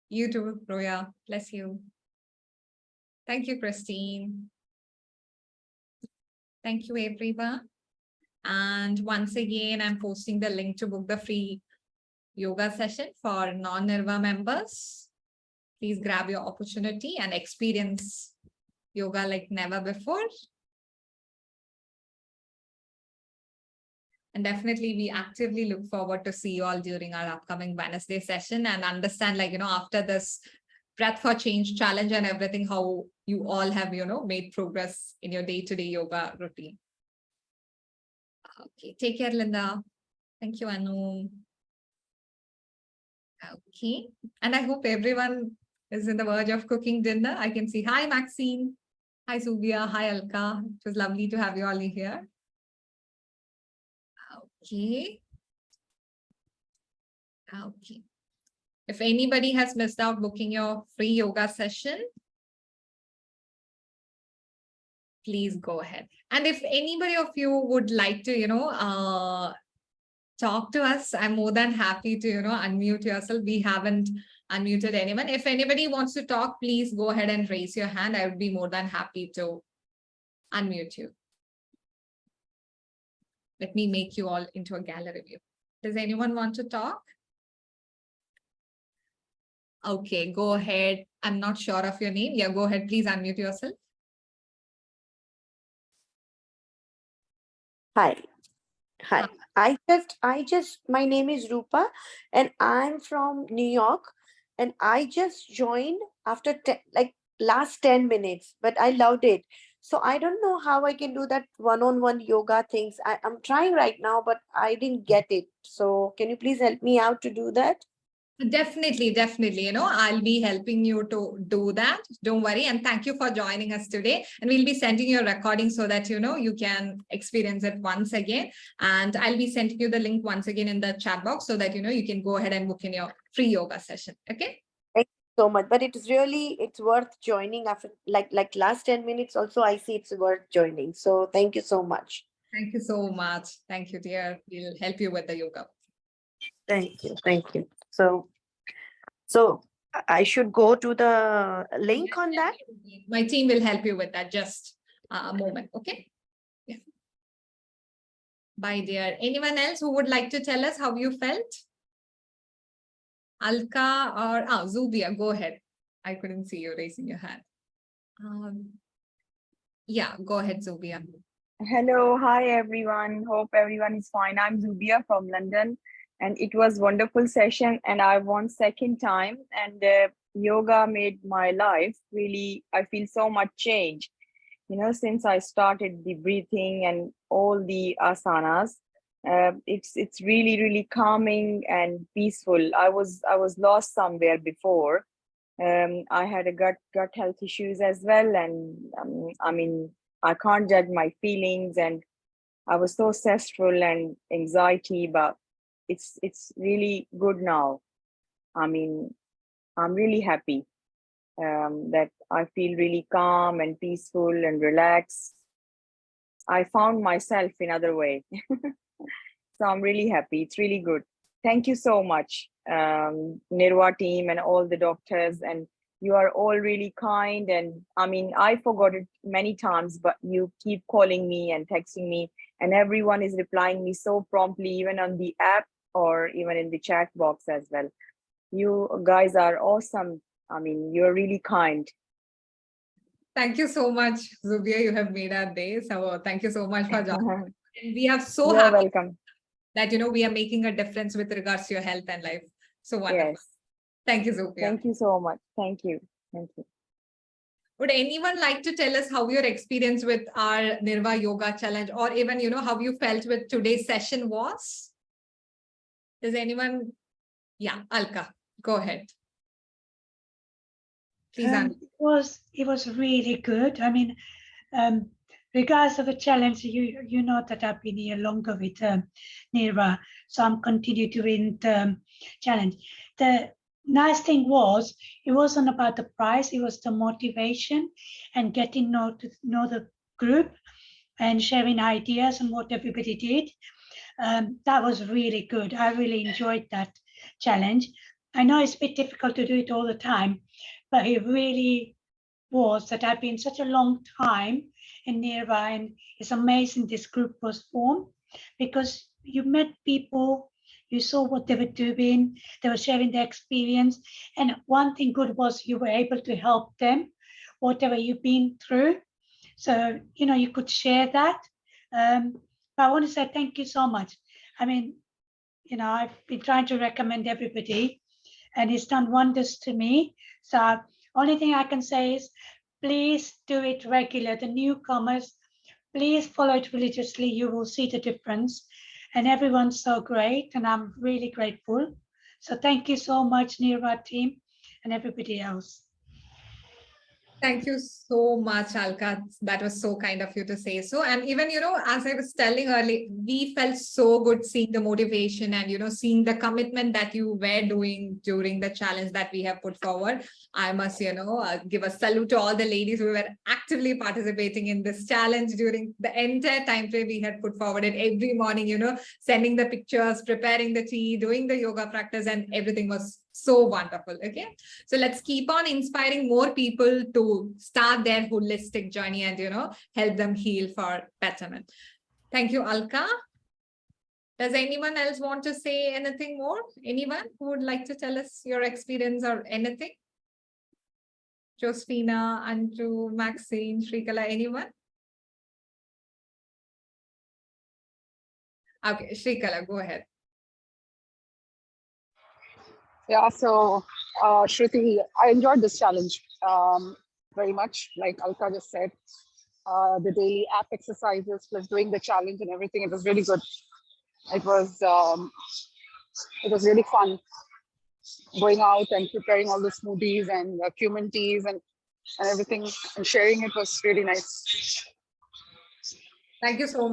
You too, Roya. Bless you. Thank you, Christine. Thank you, everyone. And once again, I'm posting the link to book the free yoga session for non-Nirva members. Please grab your opportunity and experience yoga like never before. And definitely we actively look forward to see you all during our upcoming Wednesday session and understand, like, after this Breath for Change challenge and everything, how you all have, made progress in your day-to-day yoga routine. Okay, take care, Linda. Thank you, Anu. Okay, and I hope everyone is in the verge of cooking dinner. I can see, hi, Maxine. Hi, Subia. Hi, Alka. It was lovely to have you all here. Okay. Okay. If anybody has missed out booking your free yoga session, please go ahead. And if anybody of you would like to, talk to us, I'm more than happy to, unmute yourself. We haven't unmuted anyone. If anybody wants to talk, please go ahead and raise your hand. I would be more than happy to unmute you. Let me make you all into a gallery view. Does anyone want to talk? Okay, go ahead. I'm not sure of your name. Yeah, go ahead. Please unmute yourself. Hi. Hi. My name is Rupa and I'm from New York, and I just joined after last 10 minutes, but I loved it. So I don't know how I can do that one-on-one yoga things. I'm trying right now, but I didn't get it. So can you please help me out to do that? Definitely. I'll be helping you to do that. Don't worry. And thank you for joining us today. And we'll be sending you a recording so that, you can experience it once again. And I'll be sending you the link once again in the chat box so that, you can go ahead and book in your free yoga session. Okay. Thank you so much. But it's worth joining after like last 10 minutes. Also, I see it's worth joining. So thank you so much. Thank you so much. Thank you, dear. We'll help you with the yoga. Thank you. Thank you. So I should go to the link on that? My team will help you with that. Just a moment. Okay. Yeah. Bye, dear. Anyone else who would like to tell us how you felt? Alka or Zubia, go ahead. I couldn't see you raising your hand. Yeah, go ahead, Zubia. Hello, hi everyone. Hope everyone is fine. I'm Zubia from London, and it was wonderful session. And I won second time, and yoga made my life really. I feel so much change, since I started the breathing and all the asanas. It's really calming and peaceful. I was lost somewhere before. I had a gut health issues as well, and I can't judge my feelings, and I was so stressful and anxiety, but it's really good now. I'm really happy that I feel really calm and peaceful and relaxed. I found myself in other way. So I'm really happy. It's really good. Thank you so much, Nirva team and all the doctors, and you are all really kind. And I forgot it many times, but you keep calling me and texting me, and everyone is replying me so promptly, even on the app or even in the chat box as well. You guys are awesome. You're really kind. Thank you so much, Zubia. You have made our day. So thank you so much for joining. We are so You're happy welcome. that, we are making a difference with regards to your health and life. So wonderful. Yes. Thank you, Zubia. Thank you so much. Thank you. Thank you. Would anyone like to tell us how your experience with our Nirva Yoga Challenge, or even, how you felt with today's session was? Does anyone? Yeah, Alka, go ahead. Please, It was really good. I mean, regardless of the challenge, you know that I've been here longer with Nirva, so I'm continuing to win the challenge. The nice thing was, it wasn't about the prize; it was the motivation and getting to know the group and sharing ideas and what everybody did. That was really good. I really enjoyed that challenge. I know it's a bit difficult to do it all the time, but it really was that I've been such a long time in Nirva, and it's amazing this group was formed because you met people, you saw what they were doing, they were sharing their experience, and one thing good was you were able to help them, whatever you've been through. So, you could share that. But I want to say thank you so much. I mean, I've been trying to recommend everybody, and it's done wonders to me. So only thing I can say is please do it regular. The newcomers, please follow it religiously. You will see the difference. And everyone's so great, and I'm really grateful. So thank you so much, Nirva team and everybody else. Thank you so much, Alka. That was so kind of you to say so. And even, as I was telling earlier, we felt so good seeing the motivation and, seeing the commitment that you were doing during the challenge that we have put forward. I must, give a salute to all the ladies who were actively participating in this challenge during the entire time frame we had put forward. And every morning, sending the pictures, preparing the tea, doing the yoga practice, and everything was so wonderful. Okay, so let's keep on inspiring more people to start their holistic journey and help them heal for betterment. Thank you, Alka. Does anyone else want to say anything more? Anyone who would like to tell us your experience or anything? Josephina, Andrew, Maxine, Shrikala, anyone? Okay, Shrikala, go ahead. Yeah, so Shruti, I enjoyed this challenge very much. Like Alka just said, the daily app exercises plus doing the challenge and everything. It was really good. It was really fun going out and preparing all the smoothies and cumin teas and everything, and sharing it was really nice. Thank you so much.